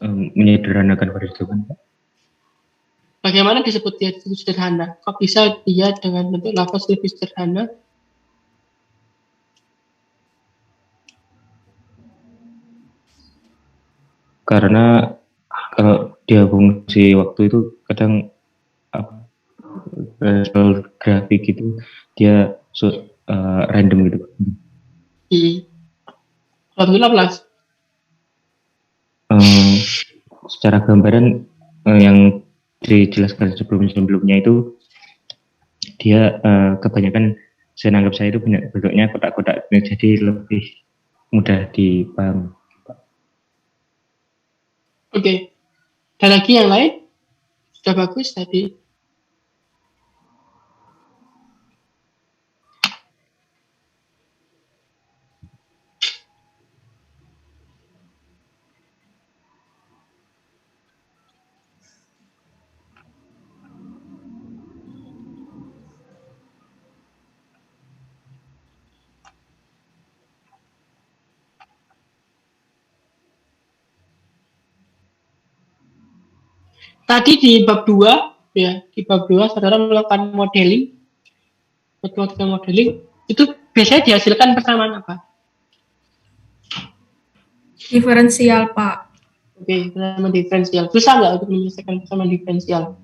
Menyederhanakan perhitungan, Pak. Bagaimana disebut dia itu sederhana? Kok bisa dia dengan bentuk Laplace lebih sederhana? Karena kalau dia fungsi waktu itu kadang grafik itu dia random gitu, Pak. Kalau bentuk Laplace? Secara gambaran yang dijelaskan sebelumnya itu dia kebanyakan saya anggap saya itu bentuknya kotak-kotak, jadi lebih mudah dipahami. Oke. Dan lagi yang lain? Sudah bagus tadi. Tadi di bab 2 ya, di bab 2 saudara melakukan modeling, metode modeling itu biasanya dihasilkan persamaan apa? Diferensial, Pak. Oke, persamaan diferensial. Susah nggak untuk menyelesaikan persamaan diferensial?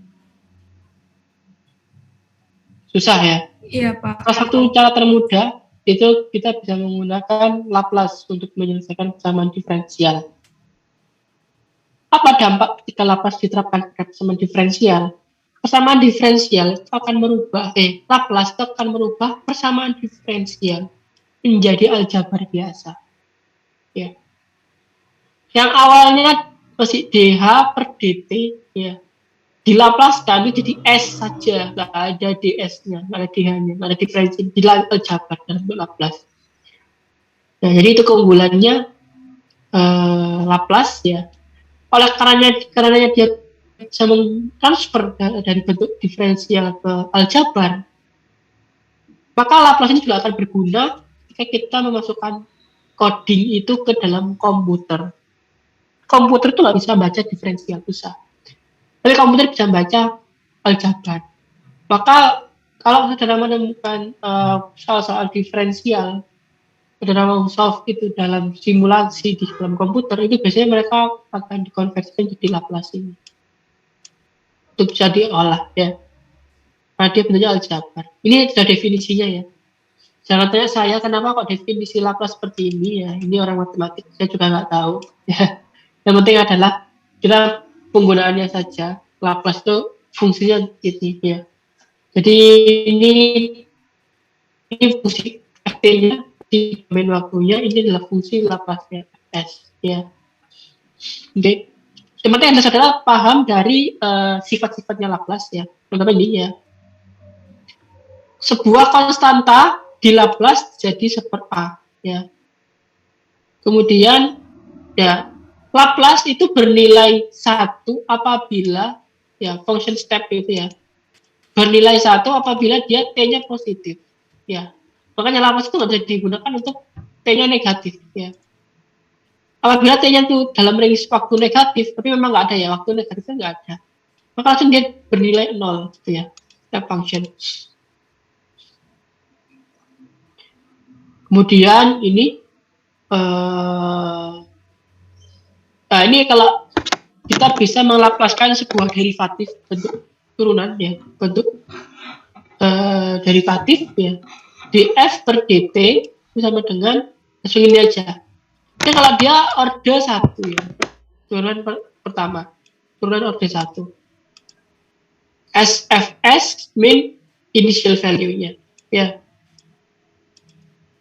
Susah ya. Iya, Pak. Salah satu cara termudah itu kita bisa menggunakan Laplace untuk menyelesaikan persamaan diferensial. Apa dampak ketika Laplace diterapkan pada persamaan diferensial? Persamaan diferensial akan merubah, Laplace akan merubah persamaan diferensial menjadi aljabar biasa. Ya. Yang awalnya masih DH per DT, ya, dilaplaskan itu jadi S saja, nggak ada DS-nya, nggak ada DH-nya, nggak ada diferensi, di aljabar dalam bentuk Laplace. Nah, jadi itu keunggulannya Laplace ya. Oleh karenanya dia bisa mentransfer dari bentuk diferensial ke aljabar, maka Laplace ini juga akan berguna ketika kita memasukkan coding itu ke dalam komputer. Komputer itu nggak bisa baca diferensial, susah. Tapi komputer bisa baca aljabar. Maka kalau saudara menemukan soal-soal diferensial, saudara mau solve itu dalam simulasi di dalam komputer, itu biasanya mereka akan dikonversikan jadi Laplace ini. Untuk bisa diolah ya. Karena dia bentuknya aljabar. Ini sudah definisinya ya. Jangan tanya saya kenapa kok definisi Laplace seperti ini ya. Ini orang matematik, saya juga nggak tahu. Ya. Yang penting adalah kita penggunaannya saja. Laplace itu fungsinya ini ya. Jadi ini fungsi ft-nya di domain waktunya, ini adalah fungsi Laplace-nya S ya. Oke. Yang penting anda saudara paham dari sifat-sifatnya Laplace ya. Terutama ini ya. Sebuah konstanta di Laplace jadi seper A ya. Kemudian ya Laplace itu bernilai 1 apabila ya function step itu ya bernilai 1 apabila dia t-nya positif ya. Makanya Laplace itu nggak bisa digunakan untuk t-nya negatif ya. Apabila t-nya itu dalam range waktu negatif, tapi memang nggak ada ya, waktu negatifnya nggak ada, maka langsung dia bernilai 0 gitu ya, step function. Kemudian ini nah ini kalau kita bisa melaplaskan sebuah derivatif bentuk turunan ya, bentuk derivatif ya, df per dt itu sama dengan langsung ini aja. Jadi kalau dia order 1 ya, turunan pertama, turunan order 1, SFS mean initial value-nya ya.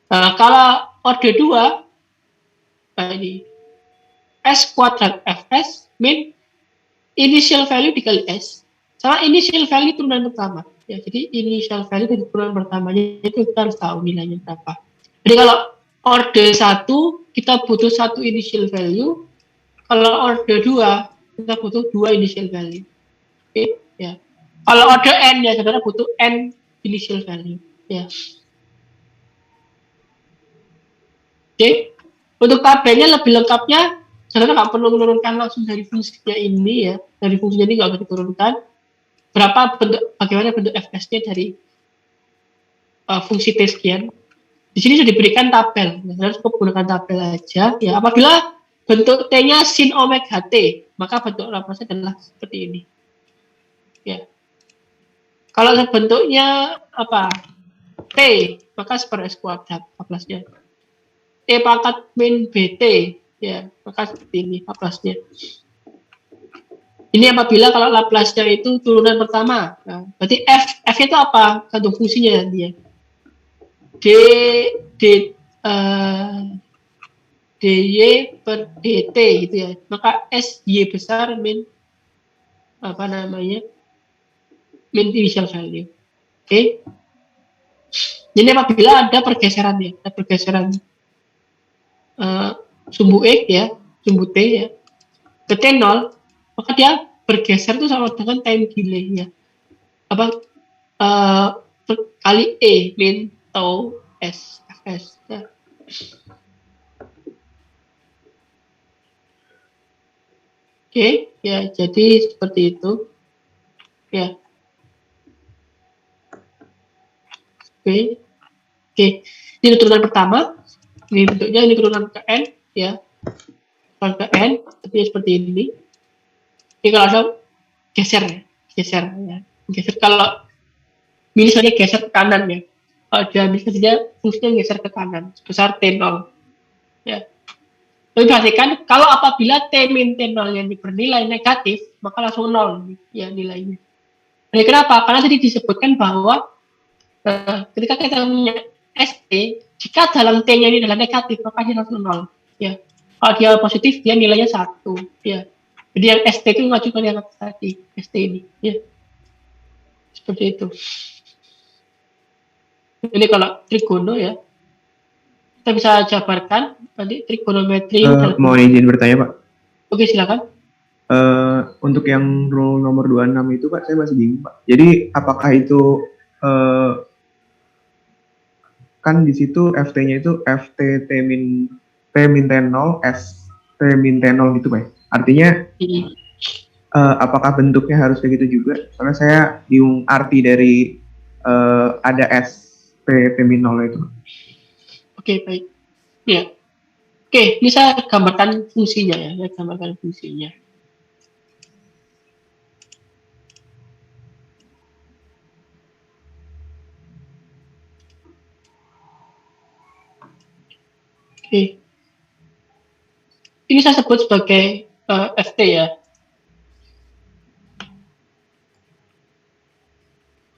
Nah, kalau order 2 ini S kuadrat Fs min initial value dikali S sama initial value turunan pertama ya. Jadi initial value dari turunan pertamanya itu kita harus tahu nilainya berapa. Jadi kalau order 1 kita butuh 1 initial value, kalau order 2 kita butuh 2 initial value. Oke ya. Kalau order n ya saudara butuh n initial value ya. Oke, untuk tabelnya lebih lengkapnya saudara nggak perlu menurunkan langsung dari fungsinya ini ya, dari fungsinya ini nggak usah diturunkan. Bagaimana bentuk fs-nya dari fungsi t sekian. Di sini sudah diberikan tabel, saudara cukup menggunakan tabel aja. Ya, apabila bentuk t-nya sin omega t, maka bentuk Laplace adalah seperti ini. Ya. Kalau bentuknya apa? T, maka seper s kuadrat Laplace-nya. E pangkat min BT ya, maka seperti ini Laplace-nya. Ini apabila kalau Laplace-nya itu turunan pertama. Nah, berarti F itu apa? Satu fungsinya dia. dy per dt gitu ya. Maka SY besar min apa namanya? Min initial value. Oke. Ini apabila ada pergeseran ya, ada pergeseran sumbu X ya, sumbu T ya, ke T0, maka dia bergeser itu sama dengan time delay ya. Apa kali E min tau S Fs ya. Oke, ya jadi seperti itu. Ya, oke, oke. Ini turunan pertama. Ini bentuknya ini turunan ke n, ya. Turunan ke n, tapi seperti ini. Ini kalau ada geser ya, geser ya. Geser kalau misalnya geser ke kanan ya. Kalau dia misalnya fungsinya geser ke kanan sebesar T0. Ya. Tapi perhatikan kalau apabila T min T0 yang bernilai negatif, maka langsung 0 ya nilainya. Jadi kenapa? Karena tadi disebutkan bahwa ketika kita punya ST, jika dalam T-nya ini adalah negatif, maka dia langsung 0. Ya. Kalau dia positif, dia nilainya 1. Ya. Jadi yang ST itu mengajukan yang tadi, ST ini. Ya. Seperti itu. Ini kalau trigono ya, kita bisa jabarkan nanti trigonometri. Mohon izin bertanya Pak. Oke, silakan. Untuk yang rule nomor 26 itu Pak, saya masih bingung Pak. Jadi apakah itu kan di situ FT-nya itu FT T min T0 S T min T0 gitu Pak. Artinya apakah bentuknya harus kayak gitu juga? Soalnya saya bingung arti dari ada S T min 0 itu. Oke, baik. Ya. Oke, ini saya gambarkan fungsinya ya. Saya gambarkan fungsinya. Oke. Ini saya sebut sebagai FT ya.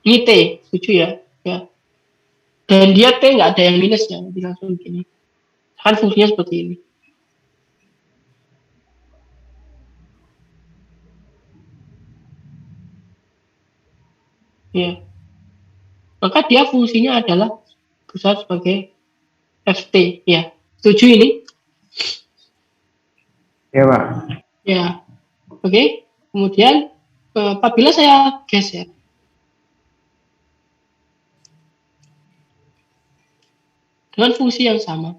Ini T, setuju ya? Ya. Dan dia T nggak ada yang minus ya, jadi langsung gini. Kan fungsinya seperti ini. Ya. Maka dia fungsinya adalah besar sebagai FT ya. Setuju ini? Ya Pak. Ya. Oke. Kemudian apabila saya geser dengan fungsi yang sama.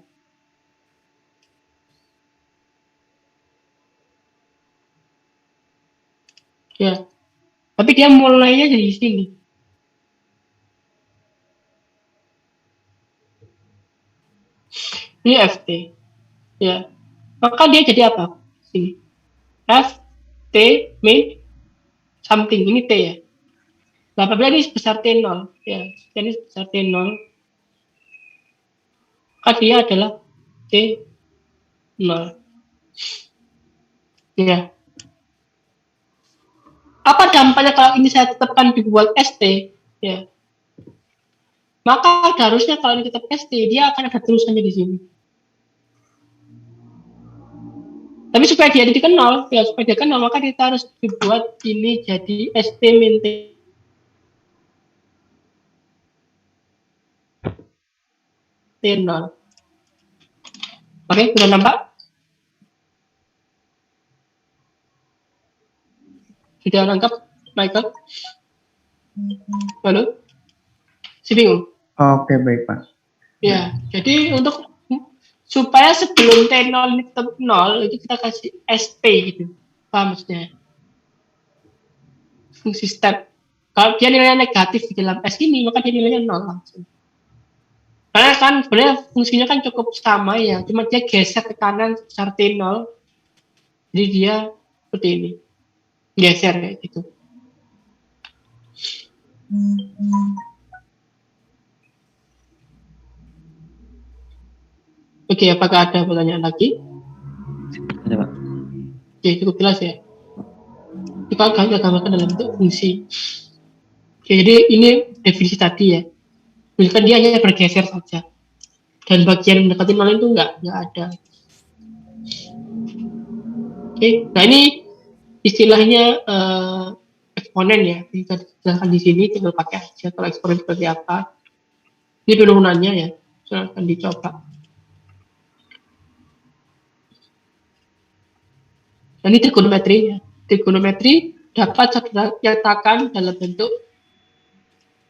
Ya. Tapi dia mulainya dari sini. Ini FT. Ya. Maka dia jadi apa? Sini. FT min something. Ini T ya. Nah, apabila ini sebesar T0. Ya. Ini sebesar T0. Maka dia adalah T0. Ya. Apa dampaknya kalau ini saya tetapkan dibuat ST? Ya. Maka harusnya kalau ini tetap ST, dia akan ada terusannya di sini. Tapi supaya dia jadi ke 0, ya supaya dia ke 0, maka kita harus dibuat ini jadi ST min T0. Oke, sudah nampak? Sudah nangkap, Michael? Halo? Si bingung? Oke, baik Pak. Ya, jadi untuk supaya sebelum T0 ini tetap 0, itu kita kasih SP gitu. Paham maksudnya? Fungsi step. Kalau dia nilainya negatif di dalam S ini, maka dia nilainya 0 langsung. Karena kan sebenarnya fungsinya kan cukup sama ya, cuma dia geser ke kanan sebesar T0. Jadi dia seperti ini. Geser kayak gitu. Oke, apakah ada pertanyaan lagi? Ada Pak. Oke, cukup jelas ya. Kita akan gambarkan dalam bentuk fungsi. Oke, jadi ini definisi tadi ya. Misalkan dia hanya bergeser saja. Dan bagian mendekati 0 itu enggak ada. Oke, nah ini istilahnya eksponen ya. Kita jelaskan di sini, tinggal pakai aja kalau eksponen seperti apa. Ini penurunannya ya. Silahkan dicoba. Dan ini trigonometri ya. Trigonometri dapat dinyatakan dalam bentuk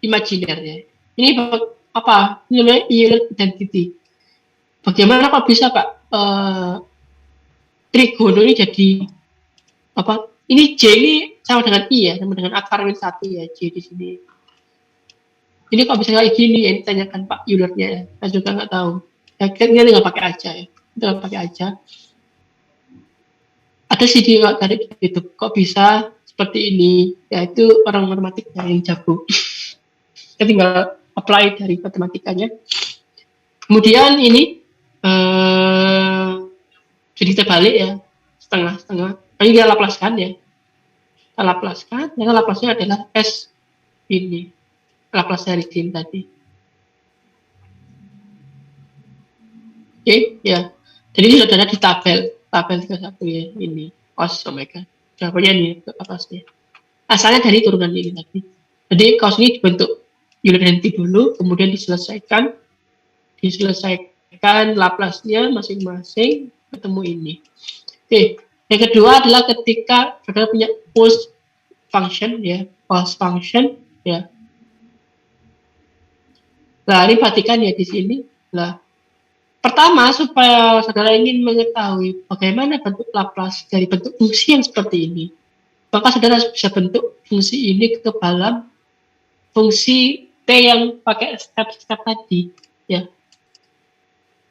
imajiner ya. Ini apa? Ini namanya Euler identity. Bagaimana kok bisa Pak trigono ini jadi ini J ini sama dengan I ya, sama dengan akar min 1 ya, J di sini. Ini kok bisa kayak gini ya, ini tanyakan Pak Eulernya ya, saya juga nggak tahu. Ya, kita tinggal pakai aja ya, tinggal pakai aja. Ada sih di dari YouTube, kok bisa seperti ini, ya itu orang matematik yang jago. Kita tinggal apply dari matematikanya. Kemudian ini jadi kita balik ya, setengah-setengah. Ini kita laplaskan ya. Kita laplaskan, yang laplasnya adalah S ini. Laplace dari sini tadi. Oke, ya. Jadi sudah ada di tabel 31 ya, ini. Cos omega. Jawabannya ini, laplasnya. Asalnya dari turunan ini tadi. Jadi cos ini dibentuk Euler density dulu, kemudian diselesaikan Laplace-nya masing-masing ketemu ini. Oke, yang kedua adalah ketika saudara punya pulse function ya, Nah, ini perhatikan ya di sini. Nah, pertama supaya saudara ingin mengetahui bagaimana bentuk Laplace dari bentuk fungsi yang seperti ini, maka saudara bisa bentuk fungsi ini ke dalam fungsi T yang pakai step-step tadi ya.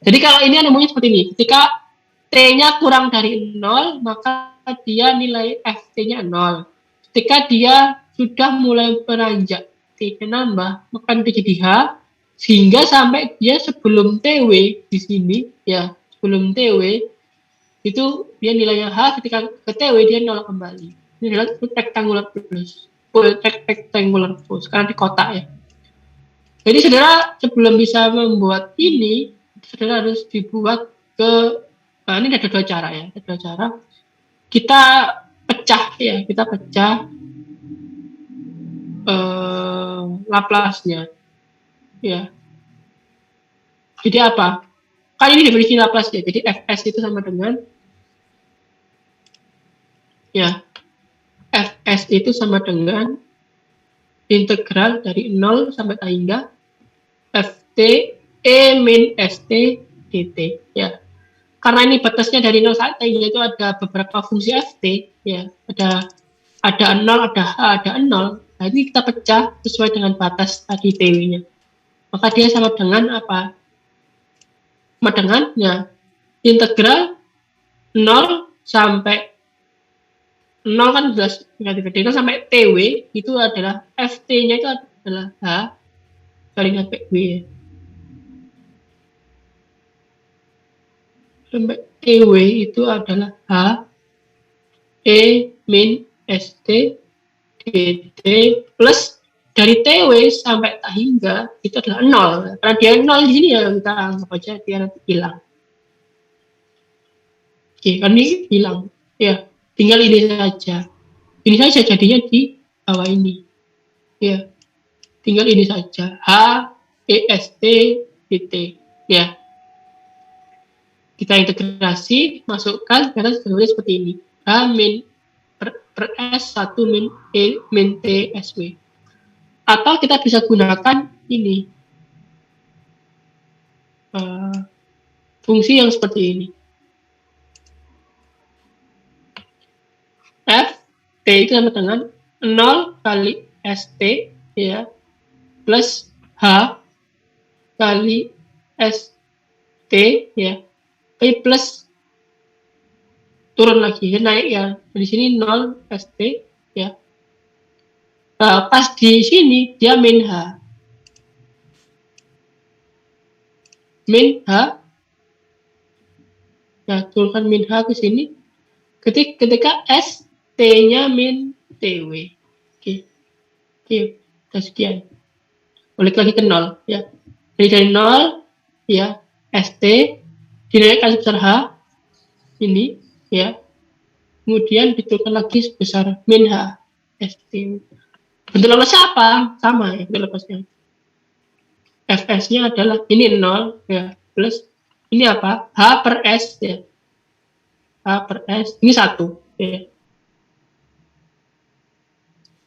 Jadi kalau ini namanya seperti ini, ketika T-nya kurang dari 0, maka dia nilai Ft-nya 0. Ketika dia sudah mulai beranjak, T-nya nambah, maka dia jadi H, sehingga sampai dia sebelum TW di sini, ya, sebelum TW, itu dia nilainya H, ketika ke TW dia 0 kembali. Ini adalah rectangular force, karena di kotak ya. Jadi saudara sebelum bisa membuat ini, saudara harus dibuat ini ada dua cara ya, kita pecah Laplace-nya ya. Jadi apa? Kan ini definisi Laplace ya, jadi Fs itu sama dengan ya, Fs itu sama dengan integral dari 0 sampai hingga Ft E min St dt ya. Karena ini batasnya dari 0 sampai hingga itu ada beberapa fungsi Ft ya, ada 0, ada H, ada 0. Nah, ini kita pecah sesuai dengan batas tadi TW-nya. Maka dia sama dengan apa? Sama dengan ya, integral 0 sampai 0 kan jelas negatif. Dari 0 sampai TW itu adalah Ft-nya itu adalah H kali sampai W. Sampai TW itu adalah H E min St dt plus dari TW sampai tak hingga itu adalah 0. Karena dia 0 di sini ya, kita anggap aja dia nanti hilang. Oke, kan ini hilang. Ya, tinggal ini saja. Ini saja jadinya di bawah ini. Ya, tinggal ini saja. H E S T dt. Ya. Kita integrasi, masukkan, karena seperti ini. H min per S 1 min E min T SW. Atau kita bisa gunakan ini. Fungsi yang seperti ini. F T itu sama dengan 0 kali ST ya, plus H kali ST ya, plus turun lagi ya, naik ya, di sini 0 ST ya. Pas di sini dia min H ya, turunkan min H ke sini ketika S T-nya min TW. Oke, sudah sekian. Balik lagi ke 0 ya. Jadi dari 0 ya, ST dinaikkan sebesar H ini ya. Kemudian diturunkan lagi sebesar min H ST. Bentuk Laplace apa? Sama ya, bentuk Laplace-nya. Fs-nya adalah ini 0 ya, plus ini apa? H per S ya. H per S ini 1 ya.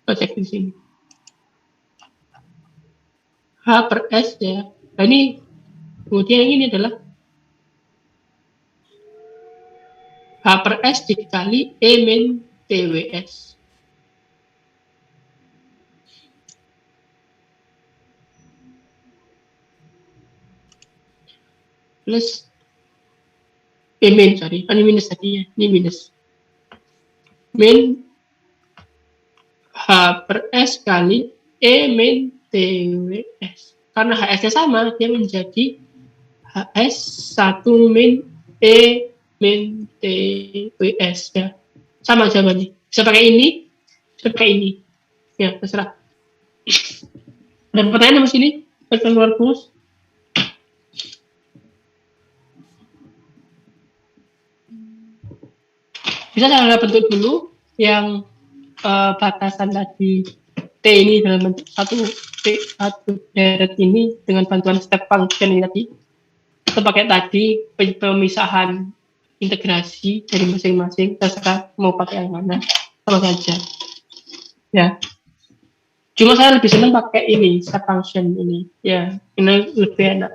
Kita cek di sini. H per S ya. Nah ini, kemudian yang ini adalah H per S dikali E min TWS. Plus min, sorry, ini minus tadi ya, ini minus. Min H per S kali E min TWS. Karena HS-nya sama, dia menjadi HS 1 min E min TWS ya. Sama jawabannya. Bisa pakai ini, bisa pakai ini. Ya, terserah. Dan pertanyaan di sini, keluar rumus. Bisa saya bentuk dulu yang batasan tadi T ini dalam bentuk satu deret ini dengan bantuan step function ini tadi. Kita pakai tadi pemisahan integrasi dari masing-masing, terserah mau pakai yang mana, sama saja. Ya. Cuma saya lebih senang pakai ini, step function ini. Ya, ini lebih enak.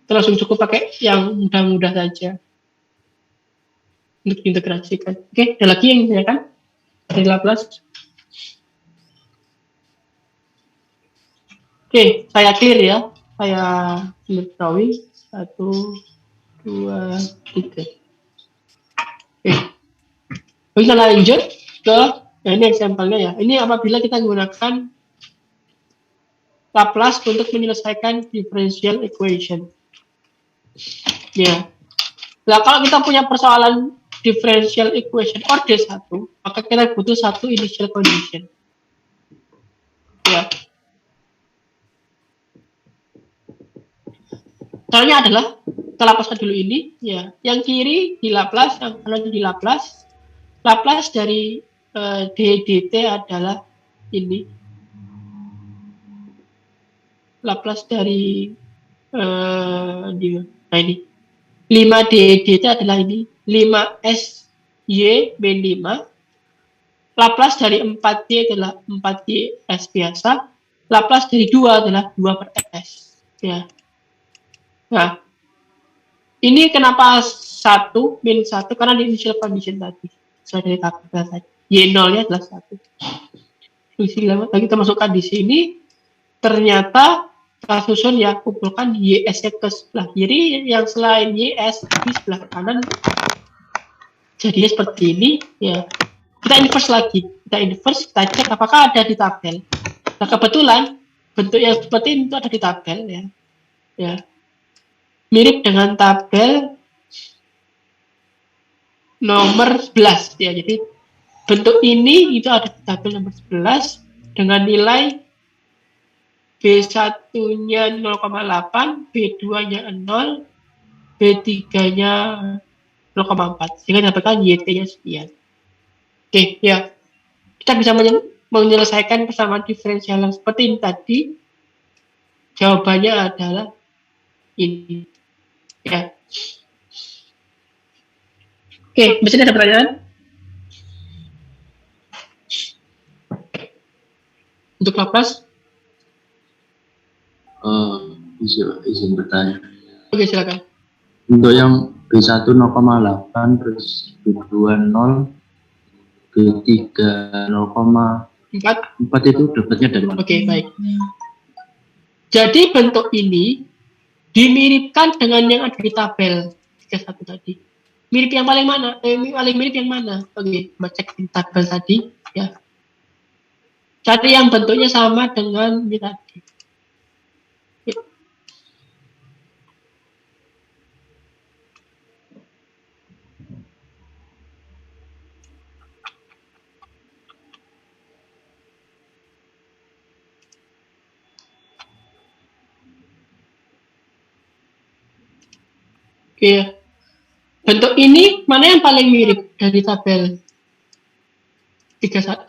Kita langsung cukup pakai yang mudah-mudah saja untuk diintegrasikan. Oke, ada lagi yang ditanyakan dari Laplace? Oke, saya clear ya. Saya drawing 1, 2, 3. Oke, kita lanjut ke ini example-nya ya. Ini apabila kita menggunakan Laplace untuk menyelesaikan differential equation. Ya. Nah, kalau kita punya persoalan differential equation order 1, maka kita butuh satu initial condition. Ya. Caranya adalah kita Laplace dulu ini, ya. Yang kiri di Laplace, yang kanan di Laplace. Laplace dari d dt adalah ini. Laplace dari nah ini. 5d dt adalah ini. 5s y min 5. Laplace dari 4d adalah 4d s biasa. Laplace dari 2 adalah 2 per s. Ya. Nah, ini kenapa 1 min 1? Karena di initial condition tadi. Sesuai dari tabel tadi. Y0-nya adalah 1. Lagi kita masukkan di sini. Ternyata kita susun ya, kumpulkan YS-nya ke sebelah kiri. Yang selain YS di sebelah kanan. Jadinya seperti ini. Ya. Kita inverse lagi. Kita inverse, kita cek apakah ada di tabel. Nah, kebetulan bentuk yang seperti ini itu ada di tabel. Ya. Ya. Mirip dengan tabel nomor 11 ya. Jadi bentuk ini itu ada di tabel nomor 11 dengan nilai B1-nya 0,8, B2-nya 0, B3-nya 0,4. Sehingga dapatkan YT-nya sekian. Oke, ya. Kita bisa menyelesaikan persamaan diferensial yang seperti ini tadi. Jawabannya adalah ini. Ya. Oke, di sini ada pertanyaan? Untuk Laplace? Izin bertanya. Oke, silakan. Untuk yang B1 0,8, terus B2 0, B3 0,4 itu dapatnya dari mana? Oke, baik. Jadi bentuk ini dimiripkan dengan yang ada di tabel 31 tadi. Mirip yang paling mana? Paling mirip yang mana? Oke, cek di tabel tadi ya. Cari yang bentuknya sama dengan ini tadi. Oke. Bentuk ini mana yang paling mirip dari tabel 31?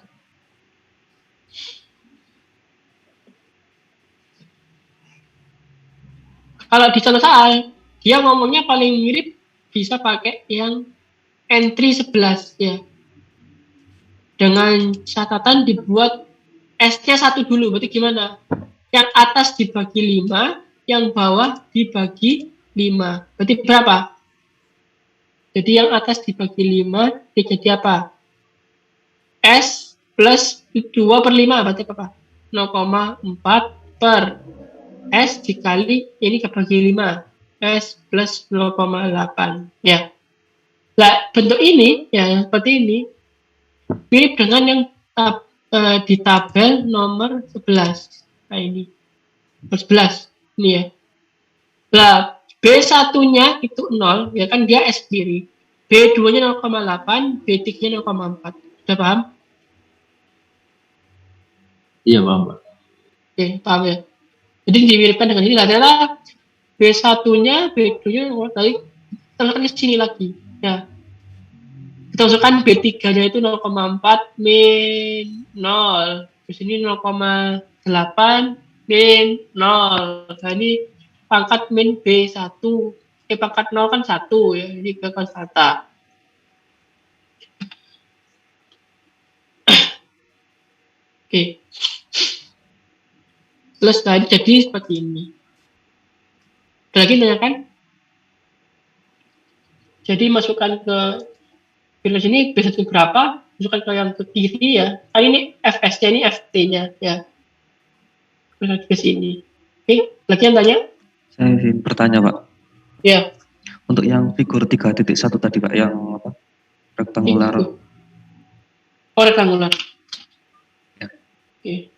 Kalau di contoh saya, dia ngomongnya paling mirip bisa pakai yang entry 11 ya. Dengan catatan dibuat S-nya 1 dulu, berarti gimana? Yang atas dibagi 5, yang bawah dibagi 5. Berarti berapa? Jadi yang atas dibagi 5, dia jadi apa? S plus 2/5 berarti apa? 0,4 per S dikali ini kebagi 5. S plus 0,8. Ya. Nah, bentuk ini, ya seperti ini, mirip dengan yang di tabel nomor 11. Nah, ini. 11. Ini ya. Nah, B1-nya itu 0, ya kan dia S kiri. B2-nya 0,8, B3-nya 0,4. Sudah paham? Iya paham Pak. Oke, paham ya. Jadi dimiripkan dengan ini adalah B1-nya, B2-nya tadi tekan ke sini lagi. Ya. Kita masukkan B3-nya itu 0,4 min 0. Di sini 0,8 min 0. Nah, ini pangkat min B1. Pangkat 0 kan 1 ya. Ini ke konstanta. Oke. Terus tadi jadi seperti ini. Ada lagi tanyakan? Jadi masukkan ke pilih sini B1 berapa? Masukkan ke yang ke kiri ya. Kali ini FS-nya ini FT-nya ya. Masukkan ke sini. Oke, lagi yang tanya? Saya ingin bertanya Pak. Ya. Untuk yang figur 3.1 tadi Pak, yang apa? Rektangular. Oh, rektangular. Ya. Oke.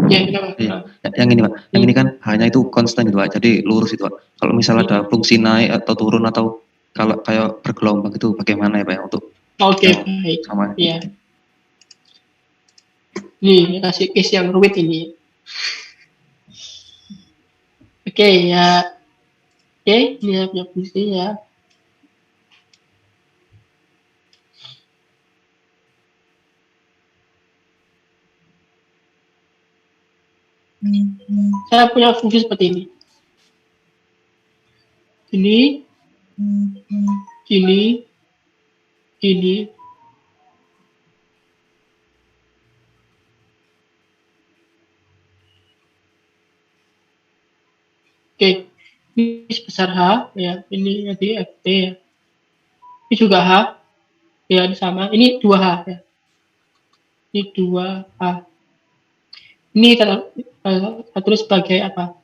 Ya, kenapa? Iya. Yang ini Pak, yang ini kan hanya itu konstan itu Pak, jadi lurus itu Pak. Kalau misalnya ada fungsi naik atau turun atau kalau kayak bergelombang itu bagaimana ya Pak ya, untuk Oke, yang baik. sama? Iya. Nih, kasih case yang rumit ini. Oke, ya. Oke, ini punya fungsi ya. Saya punya fungsi seperti ini. Ini, ini. Oke, ini sebesar H, ya. Ini jadi FT ya. Ini juga H, ya ini sama. Ini 2H ya. Ini 2H. Ini kita tulis sebagai apa?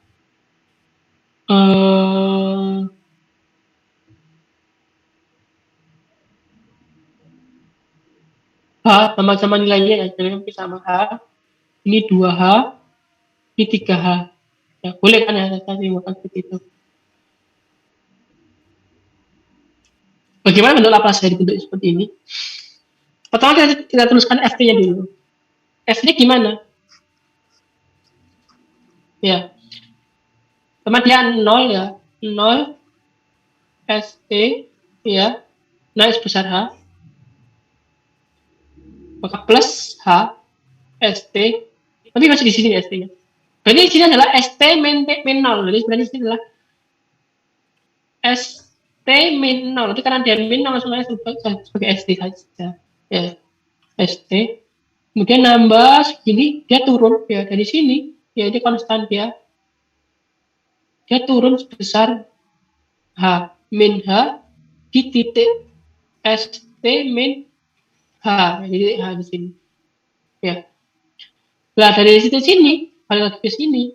H sama-sama nilainya ya, jadi sama H. Ini 2H, ini 3H. Ya, boleh kan ya, saya silakan seperti itu. Bagaimana bentuk Laplace dibentuk seperti ini? Pertama kita tuliskan FT-nya dulu. F-nya gimana? Ya. Pertama dia 0 ya. 0 ST ya. Naik sebesar H. Maka plus H ST. Tapi masih di sini ST-nya. Berarti di sini adalah ST min 0. Jadi sebenarnya di sini adalah ST min 0. Itu karena dia min 0 langsung sebagai ST saja. Ya. ST. Kemudian nambah segini, dia turun ya dari sini. Ya ini konstan dia turun sebesar H min H di titik ST min H, jadi H di sini. Ya. Nah dari situ sini, balik lagi ke sini,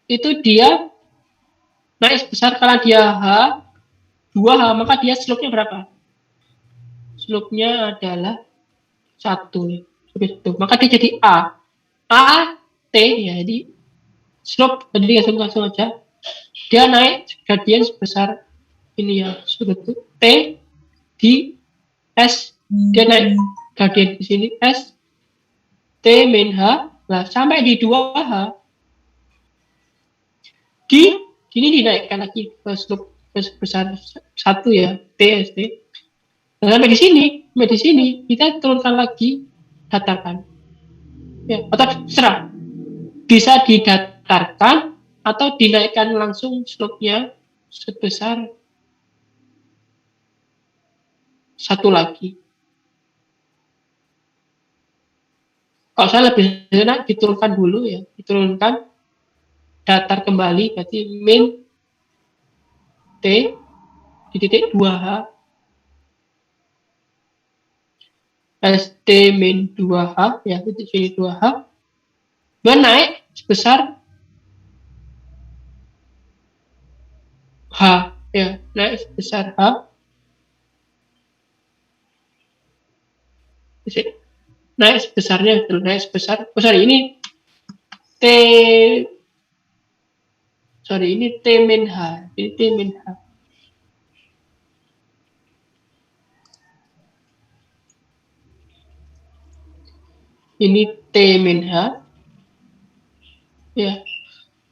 itu dia naik sebesar karena dia H 2H, maka dia slope-nya berapa? Slope-nya adalah 1 nih. Maka dia jadi A T ya, jadi slope tadi langsung aja dia naik gradien sebesar ini ya, sebetulnya T di S, dia naik gradien di sini S T min H. Nah sampai di 2H di sini dinaikkan lagi ke slope sebesar 1 ya, T S T. Nah, sampai di sini kita turunkan lagi, datarkan ya, atau serah bisa didatarkan atau dinaikkan langsung slope-nya sebesar 1 lagi. Kalau saya lebih enak diturunkan dulu ya, diturunkan, datar kembali, berarti min T di titik 2H ST min 2H ya, titik sini 2H naik sebesar H ya, naik sebesar H naik sebesarnya naik sebesar ini ini T min H, ini T min H. Ini T min H. Ya.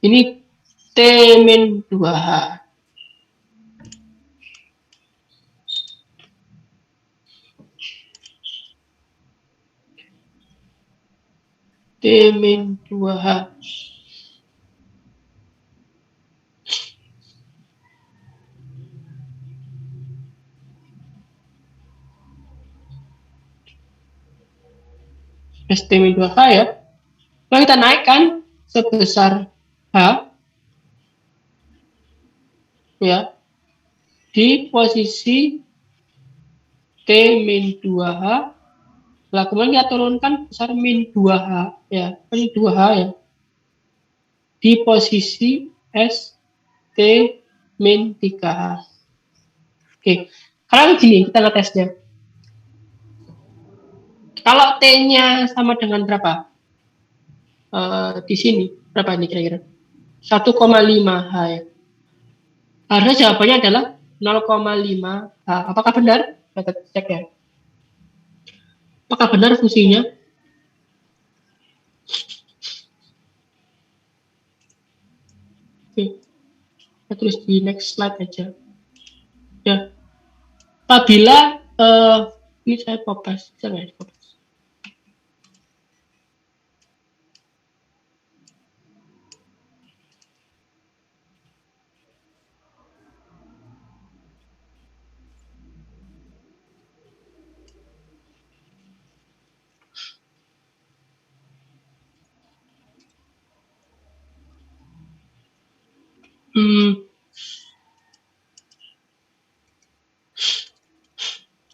Ini T min 2H. T min 2H. ST min 2H ya. Kalau kita naikkan sebesar H ya di posisi T min 2H, lah kemudian kita turunkan besar min 2H ya, ini 2H ya di posisi S T min 3H. Oke, sekarang gini kita ngetesnya. Kalau T-nya sama dengan berapa? Di sini berapa ini kira-kira? 1,5 H ya. Harusnya jawabannya adalah 0,5 H. Apakah benar? Kita cek ya. Apakah benar fungsinya? Oke. Kita tulis di next slide aja. Ya. Apabila ini saya kopas, bisa nggak ya?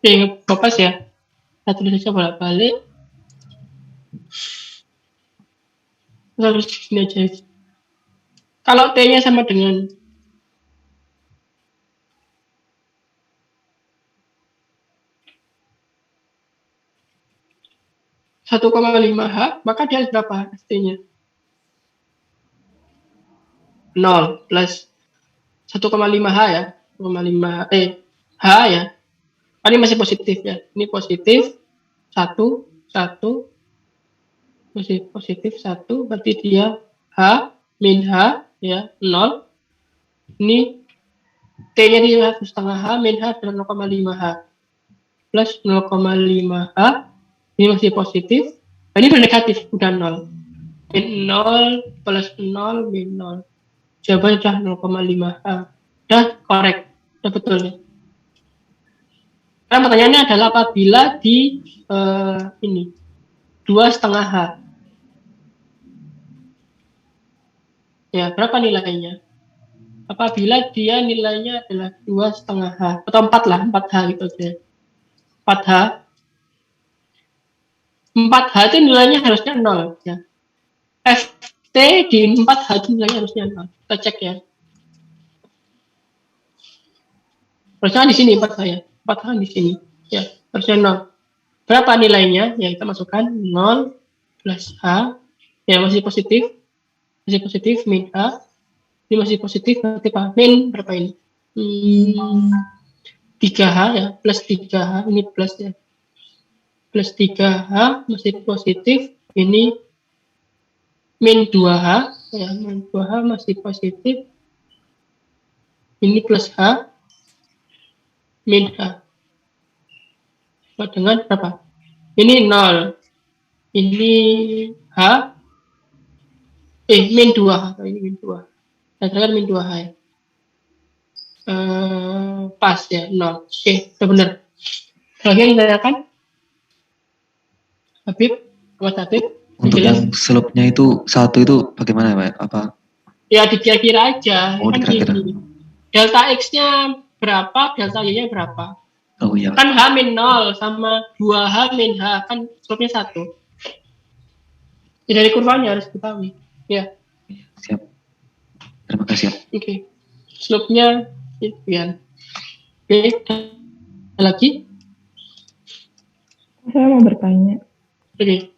Oke, kopas ya. Saya tulis aja bolak-balik. Terus gini aja. Kalau T-nya sama dengan (1,5H), maka dia berapa ST-nya? 0 plus 1,5H ya. 1,5 H ya. Ini masih positif ya. Ini positif 1 masih positif 1, berarti dia H min H ya 0. Ini T-nya di 1,5 H min H adalah 0,5H plus 0,5H. Ini masih positif. Ini bernegatif, udah 0. Min 0 plus 0 min 0. Jawabannya sudah 0,5H. Udah korek, udah betul ya. Karena pertanyaannya adalah apabila di ini 2,5H. Ya, berapa nilainya? Apabila dia nilainya adalah 2,5H atau 4 lah, 4H gitu aja. 4H. 4H itu nilainya harusnya 0 ya. FT di 4H itu nilainya harusnya 0. Kita cek ya. Harusnya di sini 4H ya. 4H di sini. Ya, harusnya 0. Berapa nilainya? Ya, kita masukkan 0 plus H. Ya, masih positif. Masih positif, min H. Ini masih positif, berarti apa? Min berapa ini? 3H ya, plus 3H. Ini plus ya. Plus 3H, masih positif. Ini min 2H. Ya, min 2H masih positif. Ini plus H. Min H. Dengan berapa? Ini 0. Ini H. Min 2H. Ini min 2. Saya min 2H ya. Pas ya, 0. Oke, sudah benar. Lagi yang ditanyakan? Habib? Mas Habib? Untuk yang slope-nya itu 1 itu bagaimana Pak? Apa? Ya, dikira-kira aja. Oh, kan dikira-kira. gini. Delta X-nya berapa, delta Y-nya berapa. Oh iya, Kan H min 0 sama 2H min H, kan slope-nya 1. Ya, dari kurvanya harus diketahui. Ya, siap. Terima kasih. oke. Slope-nya sekian. Oke, ada lagi? Saya mau bertanya. Oke,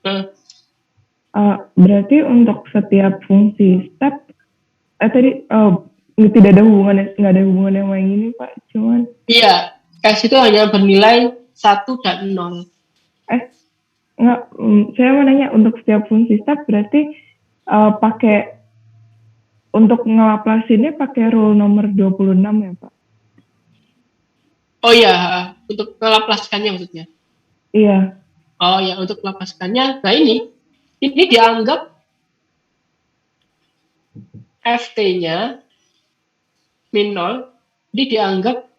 Berarti untuk setiap fungsi step, tadi tidak ada hubungannya, nggak ada hubungannya sama yang ini Pak. Cuman iya, S itu hanya bernilai 1 dan 0. nggak, saya mau nanya untuk setiap fungsi step berarti pakai untuk ngelaplasinnya pakai rule nomor 26 ya Pak? Oh iya, untuk melaplaskannya maksudnya. Iya. Oh ya, untuk melapaskannya, nah ini dianggap FT-nya min 0, ini dianggap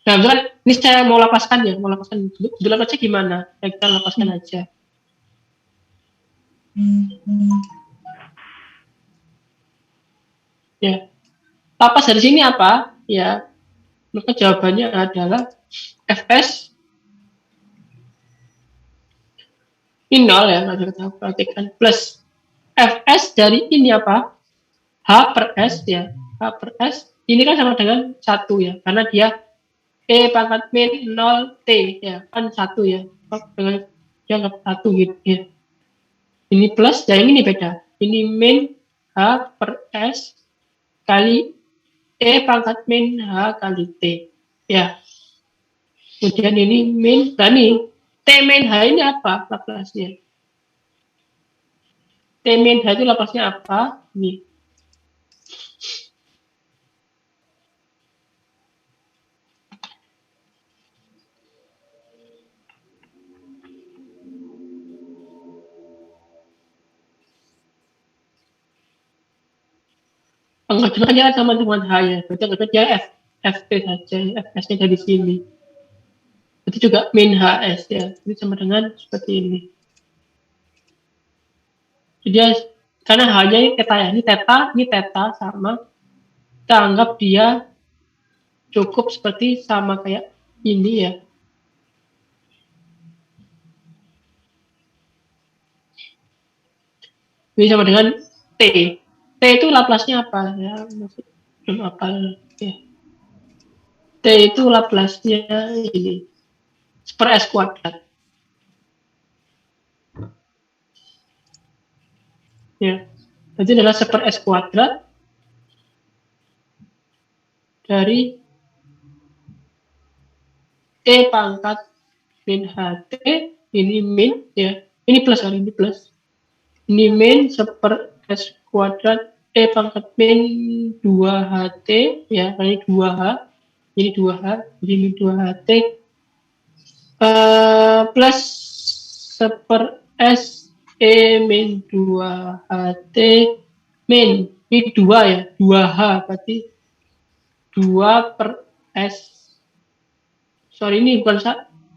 nah, betul, ini saya mau lapaskan dulu aja gimana? Kita lapaskan aja. Ya, lapas dari sini apa? Ya, maka jawabannya adalah Fs min 0 ya, nanti kita perhatikan, plus Fs dari ini apa? H per S ya, H per S ini kan sama dengan 1 ya, karena dia E pangkat min 0 T ya, kan 1 ya, dengan dianggap 1 gitu ya. Ini plus, dan ini beda, ini min H per S kali E pangkat min H kali T ya. Kemudian ini min, dan ini T min H ini apa laplasnya? T min H itu laplasnya apa? Ini. Anggapnya teman-teman H ya, berarti anggapnya dia FT saja, FS-nya dari sini. Berarti juga min HS ya, jadi sama dengan seperti ini. Jadi karena H-nya ini theta ya, ini theta sama, kita anggap dia cukup seperti sama kayak ini ya. Ini sama dengan T. T itu laplasnya apa ya? Belum apa ya. T itu laplasnya ini per S kuadrat. Ya, jadi adalah per S kuadrat dari E pangkat min HT, ini min ya, ini plus kali ini plus. Ini min per S kuadrat E pangkat min 2HT ya, kali 2H, ini 2H, jadi min 2HT plus per S E min 2HT min, ini 2 ya, 2H berarti 2 per S, sorry ini bukan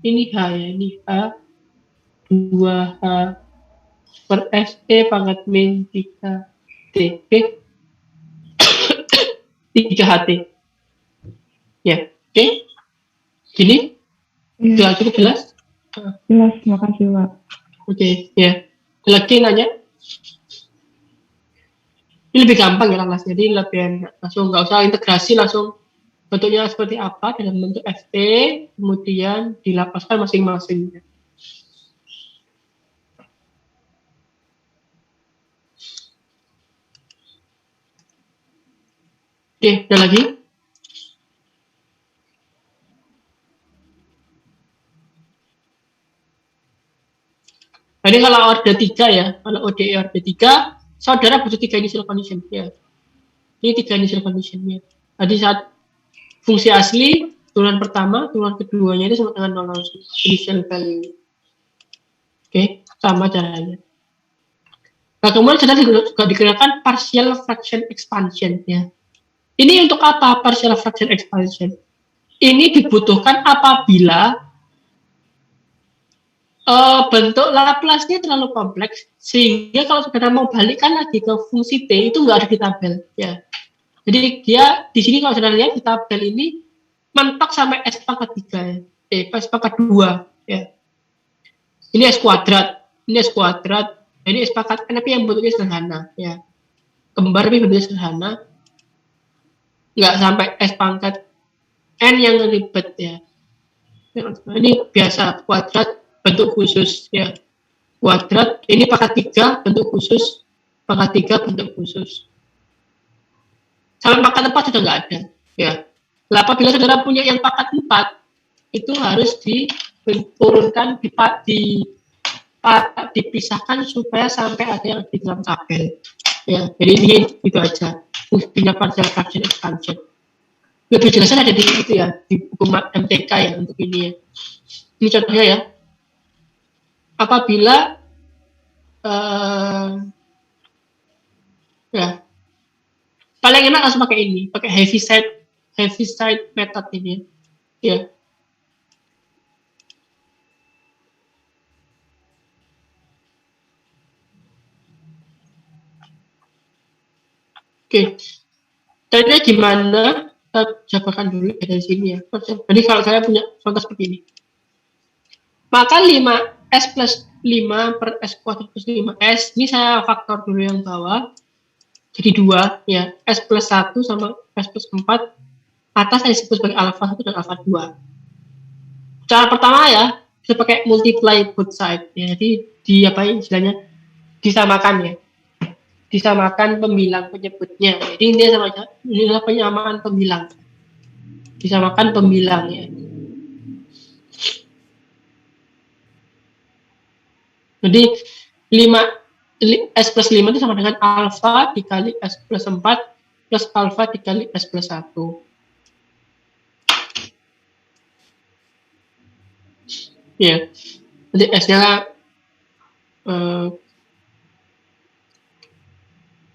ini H ya, ini H 2H per S E pangkat min 3T, oke? 3HT ya, oke? Gini? Iya. Cukup jelas? Jelas, makasih Pak. Oke, ya. Lagi nanya? Ini lebih gampang ya kelasnya, jadi lebih enak. Langsung nggak usah integrasi, langsung bentuknya seperti apa dalam bentuk FT, kemudian dilapaskan masing-masing. Oke, ada lagi? Jadi kalau order 3 ya, kalau ODE order 3, saudara butuh 3 initial condition ya. Ini 3 initial conditionnya. Jadi saat fungsi asli, turunan pertama, turunan keduanya itu sama dengan 0 initial value. Oke, sama caranya. Nah, kemudian saudara juga digunakan partial fraction expansion ya. Ini untuk apa partial fraction expansion? Ini dibutuhkan apabila bentuk Laplace-nya terlalu kompleks sehingga kalau kita mau balikkan lagi ke fungsi T itu nggak ada di tabel ya. Jadi dia di sini kalau saudara lihat di tabel ini mentok sampai S pangkat 3 ya. S pangkat 2 ya. Ini S kuadrat, ini S kuadrat, ini S pangkat N tapi yang bentuknya sederhana ya. Kembar tapi bentuknya sederhana. Nggak sampai S pangkat N yang ribet ya. Ini biasa kuadrat bentuk khusus ya. Kuadrat ini pangkat 3 bentuk khusus, pangkat 3 bentuk khusus. Sampai pangkat 4 sudah nggak ada ya. Nah, apabila saudara punya yang pangkat 4 itu harus diturunkan dipisahkan supaya sampai ada yang di dalam tabel ya. Jadi ini itu aja fungsinya partial fraction expansion. Lebih jelasnya ada di itu ya, di buku MTK ya untuk ini ya. Ini contohnya ya. Apabila ya paling enak langsung pakai ini, pakai Heaviside method ini ya. Oke. Caranya gimana? Kita jabarkan dulu dari sini ya. Jadi kalau saya punya contoh seperti ini. Maka 5S plus 5 per S kuadrat plus 5S. Ini saya faktor dulu yang bawah. Jadi 2 ya. S plus 1 sama S plus 4. Atas saya sebut sebagai alpha 1 dan alpha 2. Cara pertama ya, bisa pakai multiply both side. Ya, jadi di apa istilahnya? Disamakan ya. Disamakan pembilang penyebutnya. Jadi ini adalah penyamaan pembilang. Disamakan pembilang ya. Jadi 5 S plus 5 itu sama dengan alpha dikali S plus 4 plus alpha dikali S plus 1. Ya. Jadi S-nya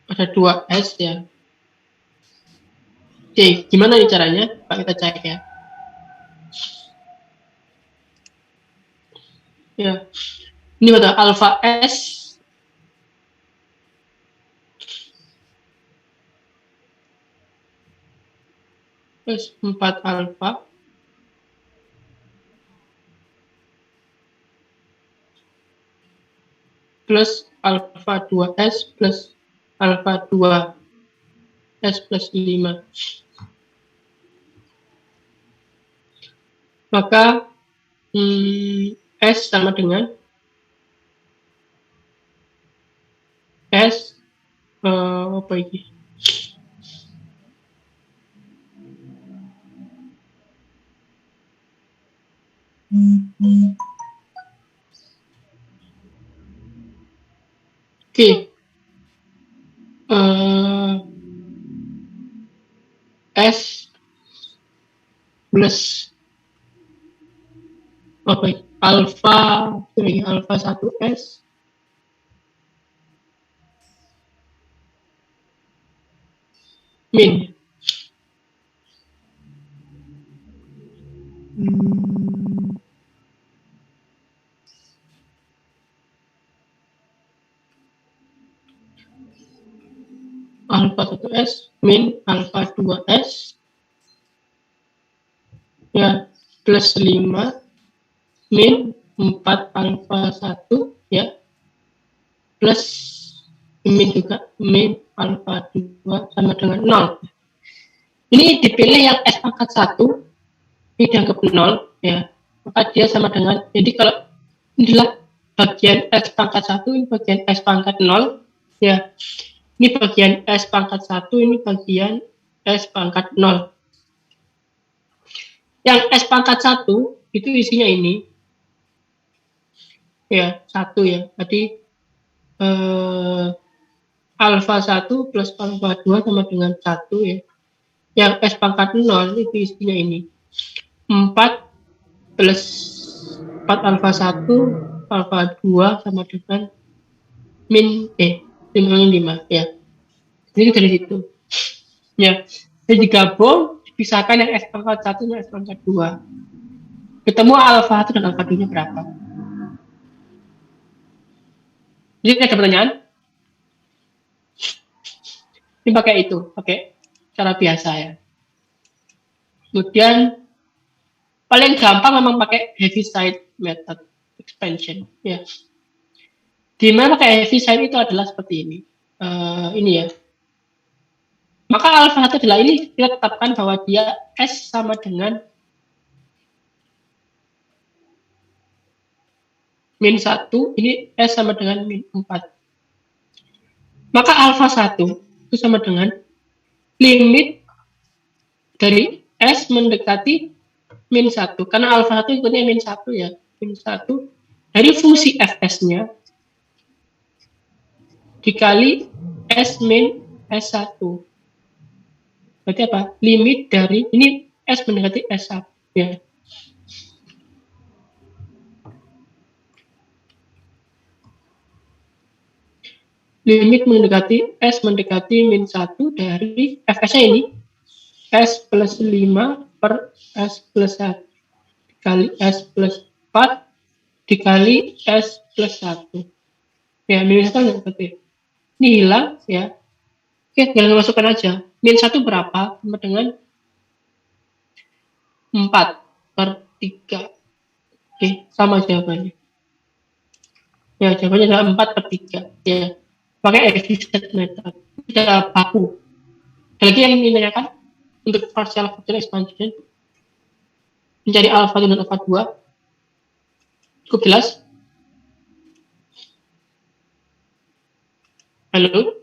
ada 2S ya. Oke, gimana nih caranya? Pak, kita cek ya. Ya. Ini ada alpha S plus 4 alpha plus alpha 2S plus alpha 2 S plus 5. Maka S sama dengan S apa ini? Oke. S plus apa ini? Alpha 1S min alpha 1S min alpha 2S ya plus 5 min 4 alpha 1 ya plus min juga min alpha 2 sama dengan 0. Ini dipilih yang S pangkat 1 ini dianggap 0 ya, maka dia sama dengan, jadi kalau inilah bagian S pangkat 1, ini bagian S pangkat 0 ya, ini bagian S pangkat 1, ini bagian S pangkat 0. Yang S pangkat 1 itu isinya ini ya, 1 ya, jadi alpha 1 plus alpha 2 sama dengan 1 ya. Yang S pangkat 0 itu isinya ini 4 plus 4 alpha 1 alpha 2 sama dengan min 5 ya. Ini dari situ ya. Jadi digabung, dipisahkan yang S pangkat 1 dan S pangkat 2, ketemu alpha 1 dan alpha 2 nya berapa. Jadi ada pertanyaan? Ini pakai cara biasa ya. Kemudian paling gampang memang pakai Heaviside method expansion ya. Di mana pakai Heaviside itu adalah seperti ini. Ini ya. Maka alpha 1 adalah ini kita tetapkan bahwa dia S sama dengan min 1, ini S sama dengan min 4. Maka alpha 1 itu sama dengan limit dari S mendekati min 1. Karena alpha 1 ikutnya min 1 ya. Min 1 dari fungsi Fs-nya dikali S min S1. Berarti apa? Limit dari, ini S mendekati S1 ya. Limit mendekati S mendekati min 1 dari Fs-nya ini S plus 5 per S plus 1 dikali S plus 4 dikali S plus 1. Ya, min 1 seperti ini hilang ya. Oke, tinggal masukkan aja. Min 1 berapa? Sama dengan 4 per 3. Oke, sama jawabannya. Ya, jawabannya adalah 4 per 3. Ya, pakai Heaviside method. Sudah baku. Ada lagi yang ingin ditanyakan untuk partial fraction expansion? Mencari alpha dan alpha 2. Cukup jelas? Halo?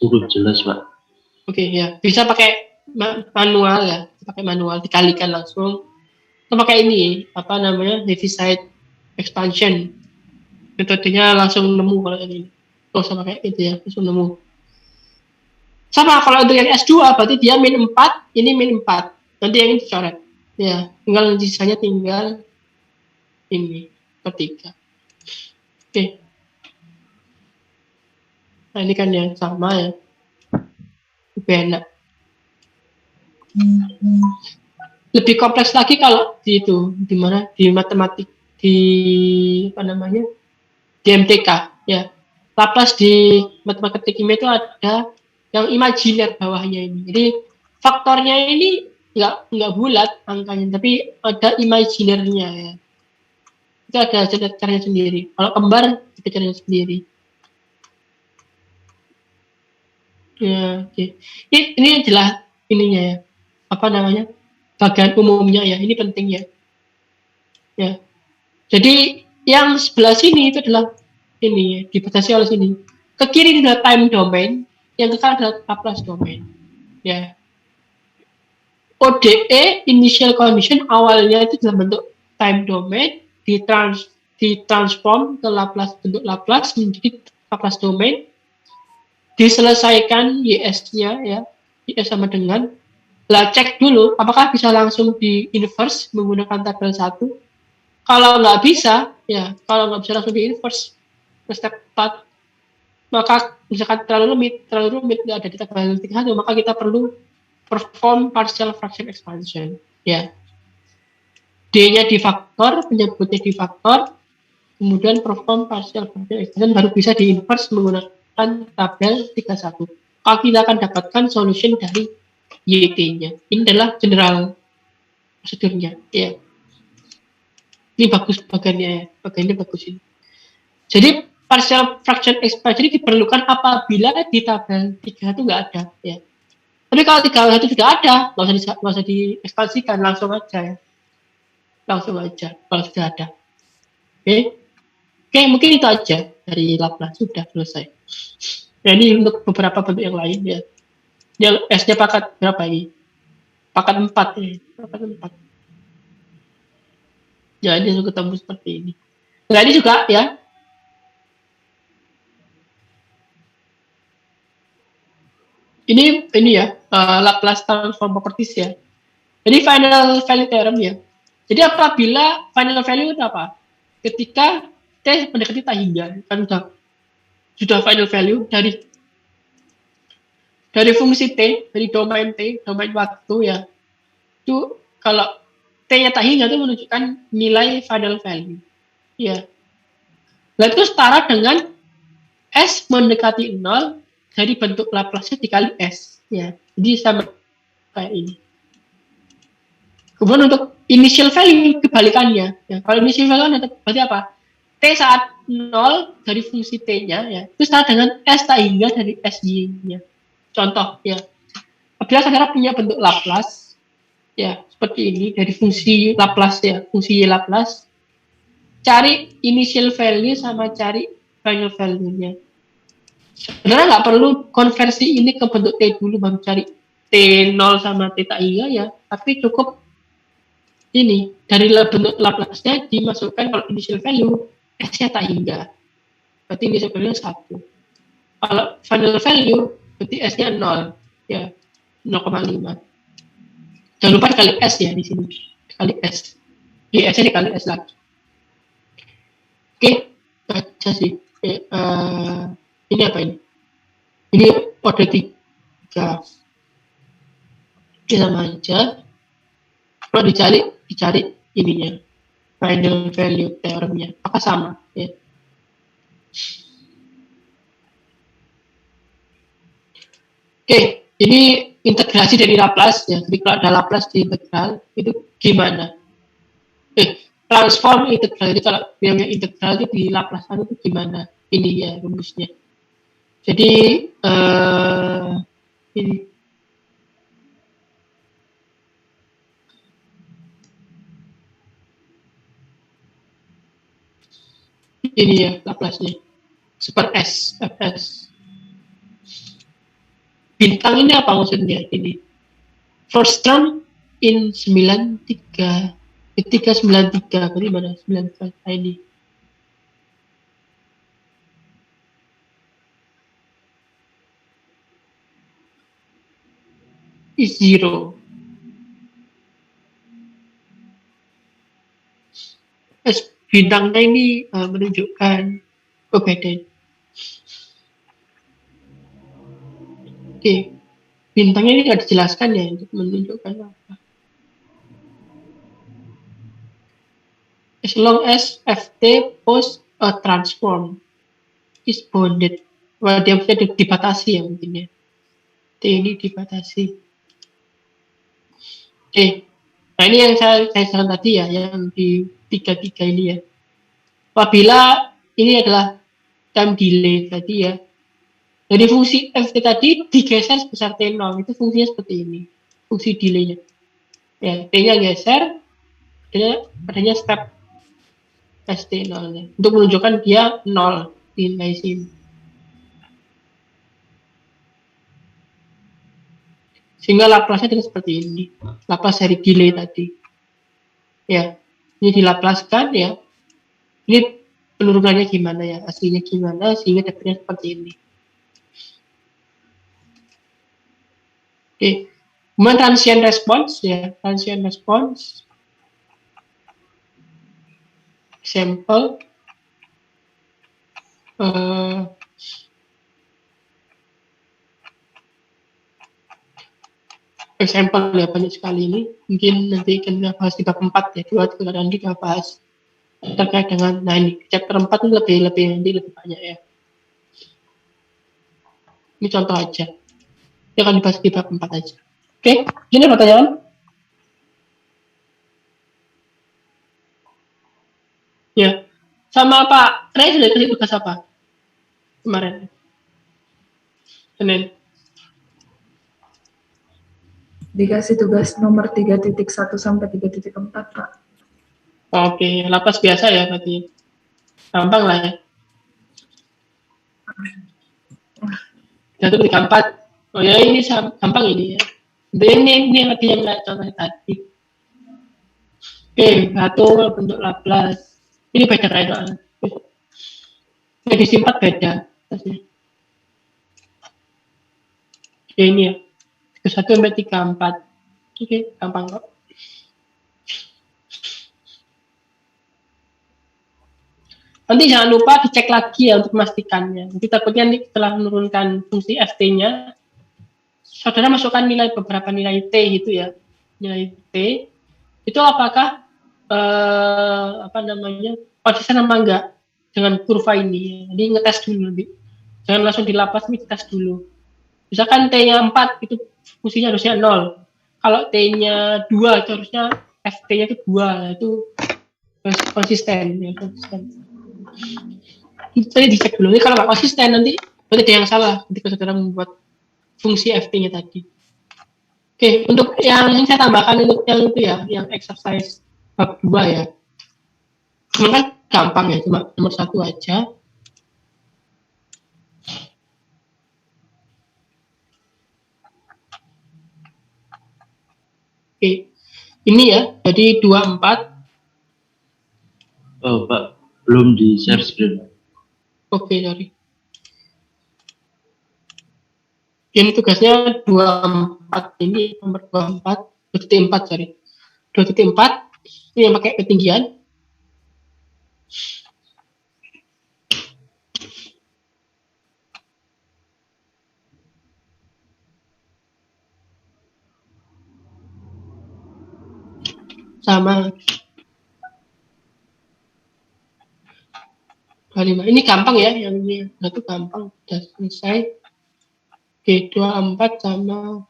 Cukup jelas, Pak. Oke, ya. Bisa pakai manual ya. Pakai manual, dikalikan langsung. Atau pakai ini, apa namanya, Heaviside expansion. Metodenya langsung nemu kalau ini. Nggak usah pakai itu ya, langsung nemu. Sama kalau untuk yang S2 berarti dia min 4, ini min 4. Nanti yang ini dicoret. Ya, tinggal sisanya tinggal ini per 3. Oke. Nah, ini kan yang sama ya. Lebih enak. Lebih kompleks lagi kalau di itu, di mana? Di matematik, di apa namanya? Di MTK ya. Laplace di matematika kimia itu ada yang imajiner bawahnya ini. Jadi faktornya ini nggak bulat angkanya, tapi ada imajinernya ya. Itu ada caranya sendiri. Kalau kembar itu caranya sendiri. Ya, oke. Ini adalah ininya ya. Apa namanya? Bagian umumnya ya. Ini penting ya. Ya. Jadi yang sebelah sini itu adalah ini ya, dibatasi oleh sini. Ke kiri ini adalah time domain, yang ke kanan adalah Laplace domain. Ya. ODE initial condition awalnya itu dalam bentuk time domain, ditransform ke Laplace, bentuk Laplace menjadi Laplace domain, diselesaikan YS-nya ya, YS sama dengan, lah cek dulu apakah bisa langsung di inverse menggunakan tabel 1. Kalau nggak bisa, ya kalau nggak bisa langsung di inverse ke step 4, maka misalkan terlalu rumit nggak ada di tabel 31, maka kita perlu perform partial fraction expansion ya. D-nya difaktor, penyebutnya difaktor, kemudian perform partial fraction expansion baru bisa di inverse menggunakan tabel 31. Kalau kita akan dapatkan solution dari YT-nya. Ini adalah general prosedurnya ya. Ini bagus bagiannya ya, bagiannya bagus ini. Jadi partial fraction expansion ini diperlukan apabila di tabel 31 nggak ada ya. Tapi kalau 31 sudah ada, nggak usah diekspansikan, langsung aja ya. Langsung aja kalau sudah ada. Oke, mungkin itu aja dari Laplace, sudah selesai. Nah, ini untuk beberapa bentuk yang lain ya. Yang S-nya pangkat berapa ini? Pangkat 4 ya. Pangkat 4. Ya, ini ketemu seperti ini. Nah, ini juga ya. Ini ya, Laplace transform properties ya. Jadi final value theorem ya. Jadi apabila final value itu apa? Ketika T mendekati tak hingga, kan sudah final value dari fungsi T, dari domain T, domain waktu ya. Itu kalau T-nya tak hingga itu menunjukkan nilai final value. Ya. Nah, itu setara dengan S mendekati 0 dari bentuk Laplace dikali S. Ya, jadi sama kayak ini. Kemudian untuk initial value kebalikannya. Ya, kalau initial value berarti apa? T saat 0 dari fungsi T-nya ya, itu setara dengan S tak hingga dari SY-nya. Contoh ya. Apabila saudara punya bentuk Laplace ya, seperti ini dari fungsi Laplace ya, fungsi Y Laplace. Cari initial value sama cari final value-nya. Saudara nggak perlu konversi ini ke bentuk T dulu baru cari T0 sama T tak hingga ya, tapi cukup ini dari bentuk Laplace-nya dimasukkan kalau initial value S-nya tak hingga. Berarti initial value 1. Kalau final value berarti S-nya 0 ya, 0,5. Jangan lupa dikali S ya di sini. Dikali S. Di S-nya dikali S lagi. Oke, baca sih. Ini apa ini? Ini order 3. Oke, sama aja. Kalau dicari ininya. Final value teoremnya. Apa sama? Ya. Oke, ini integrasi dari Laplace ya. Jadi kalau ada Laplace di integral itu gimana? Transform integral. Jadi kalau yang integral itu di Laplace itu gimana? Ini ya rumusnya. Jadi ini ya Laplace-nya. Super S, Fs. Bintang ini apa maksudnya? Ini first term in 93. Ketika 93, berarti mana? 93 ini. Is 0. Bintangnya ini menunjukkan perbedaan. Oke, bintangnya ini nggak dijelaskan ya untuk menunjukkan apa. As long as Ft pose a transform is bounded. Wah, dia dibatasi ya mungkin ya. T ini dibatasi. Oke, nah ini yang saya jelaskan tadi ya, yang di 3 ini ya. Apabila ini adalah time delay tadi ya. Jadi fungsi Ft tadi digeser sebesar T0, itu fungsinya seperti ini. Fungsi delay-nya. Ya, T-nya geser, adanya step ST0-nya. Untuk menunjukkan dia 0 nilai sini. Sehingga Laplace-nya seperti ini. Laplace dari delay tadi. Ya, ini dilaplaskan ya. Ini penurunannya gimana ya, aslinya gimana, sehingga dapatnya seperti ini. Oke, kemudian transient response ya, transient response. Example, example ya banyak sekali ini. Mungkin nanti kita bahas di bab 4 ya, 2 nanti kita bahas terkait dengan, nah ini chapter 4 ini lebih banyak ya. Ini contoh aja. Dia akan dibahas di bab 4 aja. Oke, ini pertanyaan? Ya, sama Pak Ray sudah kasih tugas apa kemarin? Senin. Dikasih tugas nomor 3.1 sampai 3.4, Pak. Oke, Laplace biasa ya berarti. Gampang lah ya. 1.4. Oh ya, ini gampang ini ya. Ini yang tadi yang contoh tadi. Oke, satu bentuk Laplace. Ini beda kayak doang. Yang disimpan beda. Oke, ini ya. 1 sampai 3, 4. Oke, gampang kok. Nanti jangan lupa dicek lagi ya untuk memastikannya. Nanti takutnya nih setelah menurunkan fungsi ft-nya, saudara masukkan beberapa nilai t gitu ya, nilai t itu apakah konsisten apa enggak? dengan kurva ini. Jadi ngetes dulu nanti. Jangan langsung dilapas, tapi tes dulu. Misalkan T-nya 4 itu fungsinya harusnya 0. Kalau T-nya 2 itu harusnya FT-nya itu 2. Nah, itu konsisten ya, konsisten. Tadi dicek dulu. Ini kalau nggak konsisten nanti berarti ada yang salah ketika saudara membuat fungsi FT-nya tadi. Oke, untuk yang saya tambahkan untuk yang itu ya, yang exercise bab 2 ya. Kan gampang ya, cuma nomor 1 aja. Oke, ini ya, jadi 24. Oh, Pak, belum di share screen. Oke, sorry. Ini tugasnya 24, ini nomor 24, 2.4, sorry. 2.4, ini yang pakai ketinggian. Sama 25. Ini gampang ya, yang ini itu gampang, udah selesai. Oke, 24 sama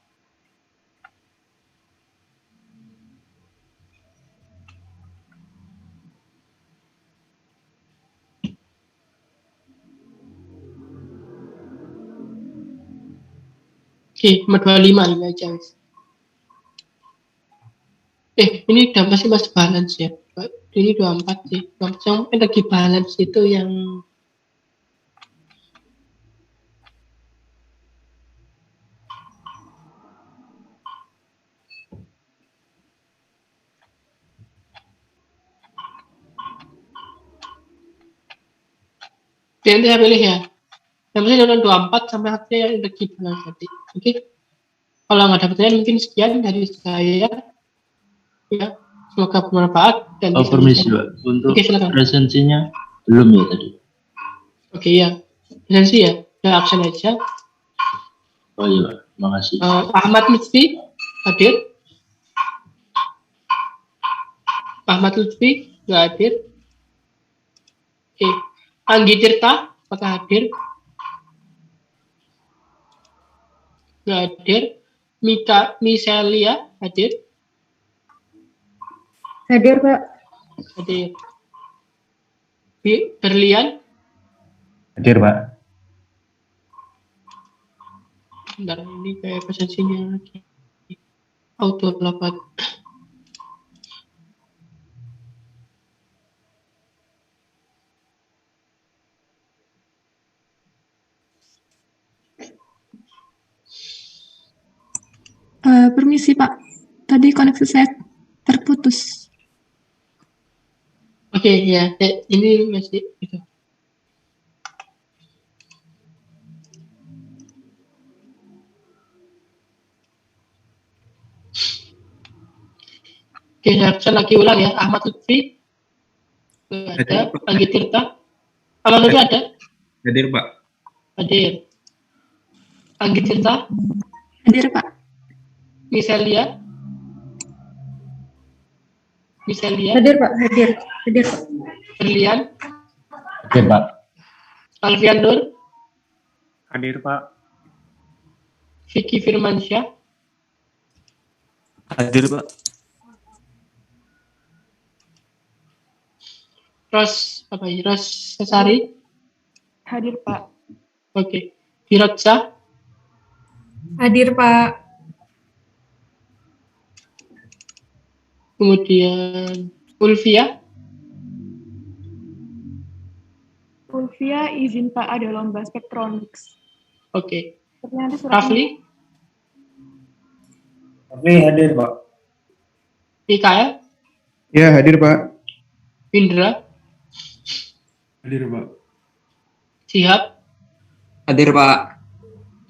nomor 25 ini aja. Ini udah masih balance ya. Ini 24 sih. Yang energi balance itu yang nanti saya pilih ya. Yang penting nonton 24 sampai hasilnya yang energi balance tadi. Oke. Kalau nggak ada pertanyaan mungkin sekian dari saya. Ya, semoga bermanfaat dan Oh, permisi, Pak. Untuk presensinya belum ya tadi. Oke, ya. Presensi ya. Udah absen aja. Oh iya, Pak. Makasih. Ahmad Lutfi hadir. Ahmad Lutfi nggak hadir. Oke. Anggi Tirta apakah hadir? Nggak hadir. Miselia hadir. Hadir, Pak. Hadir. Berlian. Hadir, Pak. Bentar, ini kayak presensinya lagi. Auto dapat. Permisi, Pak. Tadi koneksi saya terputus. Oke, ya. Ini masih itu. Oke, saya lagi ulang ya. Ahmad Lutfi ada. Anggi Tirta. Ahmad Lutfi ada? Hadir, Pak. Hadir. Anggi Tirta. Hadir, Pak. Miselia. Hadir, Pak. Hadir, Pak. Berlian. Hadir, Pak. Alfian Nur. Hadir, Pak. Vicky Firmansyah. Hadir, Pak. Ros Sesari. Hadir, Pak. Oke. Hirotsa. Hadir, Pak. Kemudian Ulfia. Ulfia izin Pak ada lomba spektronics. Oke. Nanti suratnya- Rafli. Rafli hadir, Pak. Mikael. Ya, hadir, Pak. Indra. Hadir, Pak. Sihab. Hadir, Pak.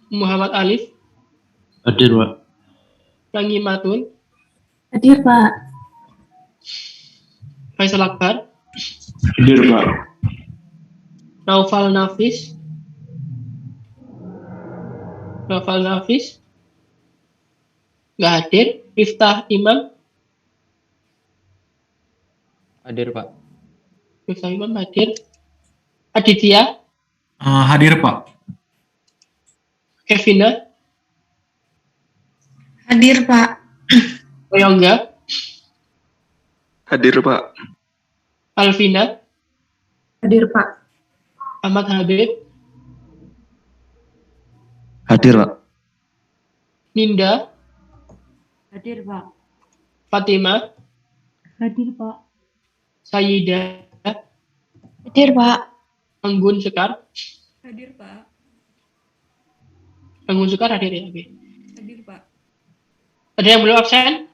Muhammad Alif. Hadir, Pak. Rangi Matun. Hadir, Pak. Faisal Akbar. Hadir, Pak. Naufal Nafis. Nggak hadir. Miftah Imam. Hadir, Pak. Miftah Imam hadir. Aditya, Hadir Pak. Kevina, Hadir, Pak. Yoga, Hadir Pak. Alvina, Hadir, Pak. Ahmad Habib, Hadir, Pak. Ninda, Hadir, Pak. Fatima, Hadir, Pak. Sayida, Hadir, Pak. Anggun Sekar. Hadir, Pak. Anggun Sekar hadir ya? Oke. Hadir, Pak. Ada yang belum absen?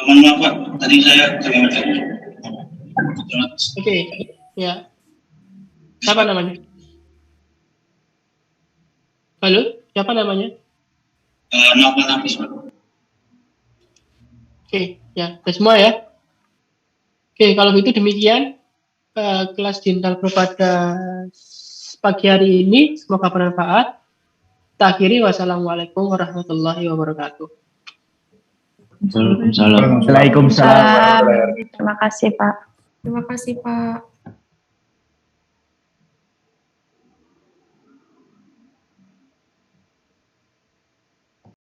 Mohon maaf Pak, tadi saya terlambat. Oke, ya. Siapa namanya? Halo, siapa namanya? Novel Hafiz Pak. Oke, ya, sudah semua ya. Oke, kalau gitu demikian kelas Digital Pro pada pagi hari ini. Semoga bermanfaat. Kita akhiri. Wassalamualaikum warahmatullahi wabarakatuh. Waalaikumsalam. Waalaikumsalam. Terima kasih, Pak. Terima kasih, Pak.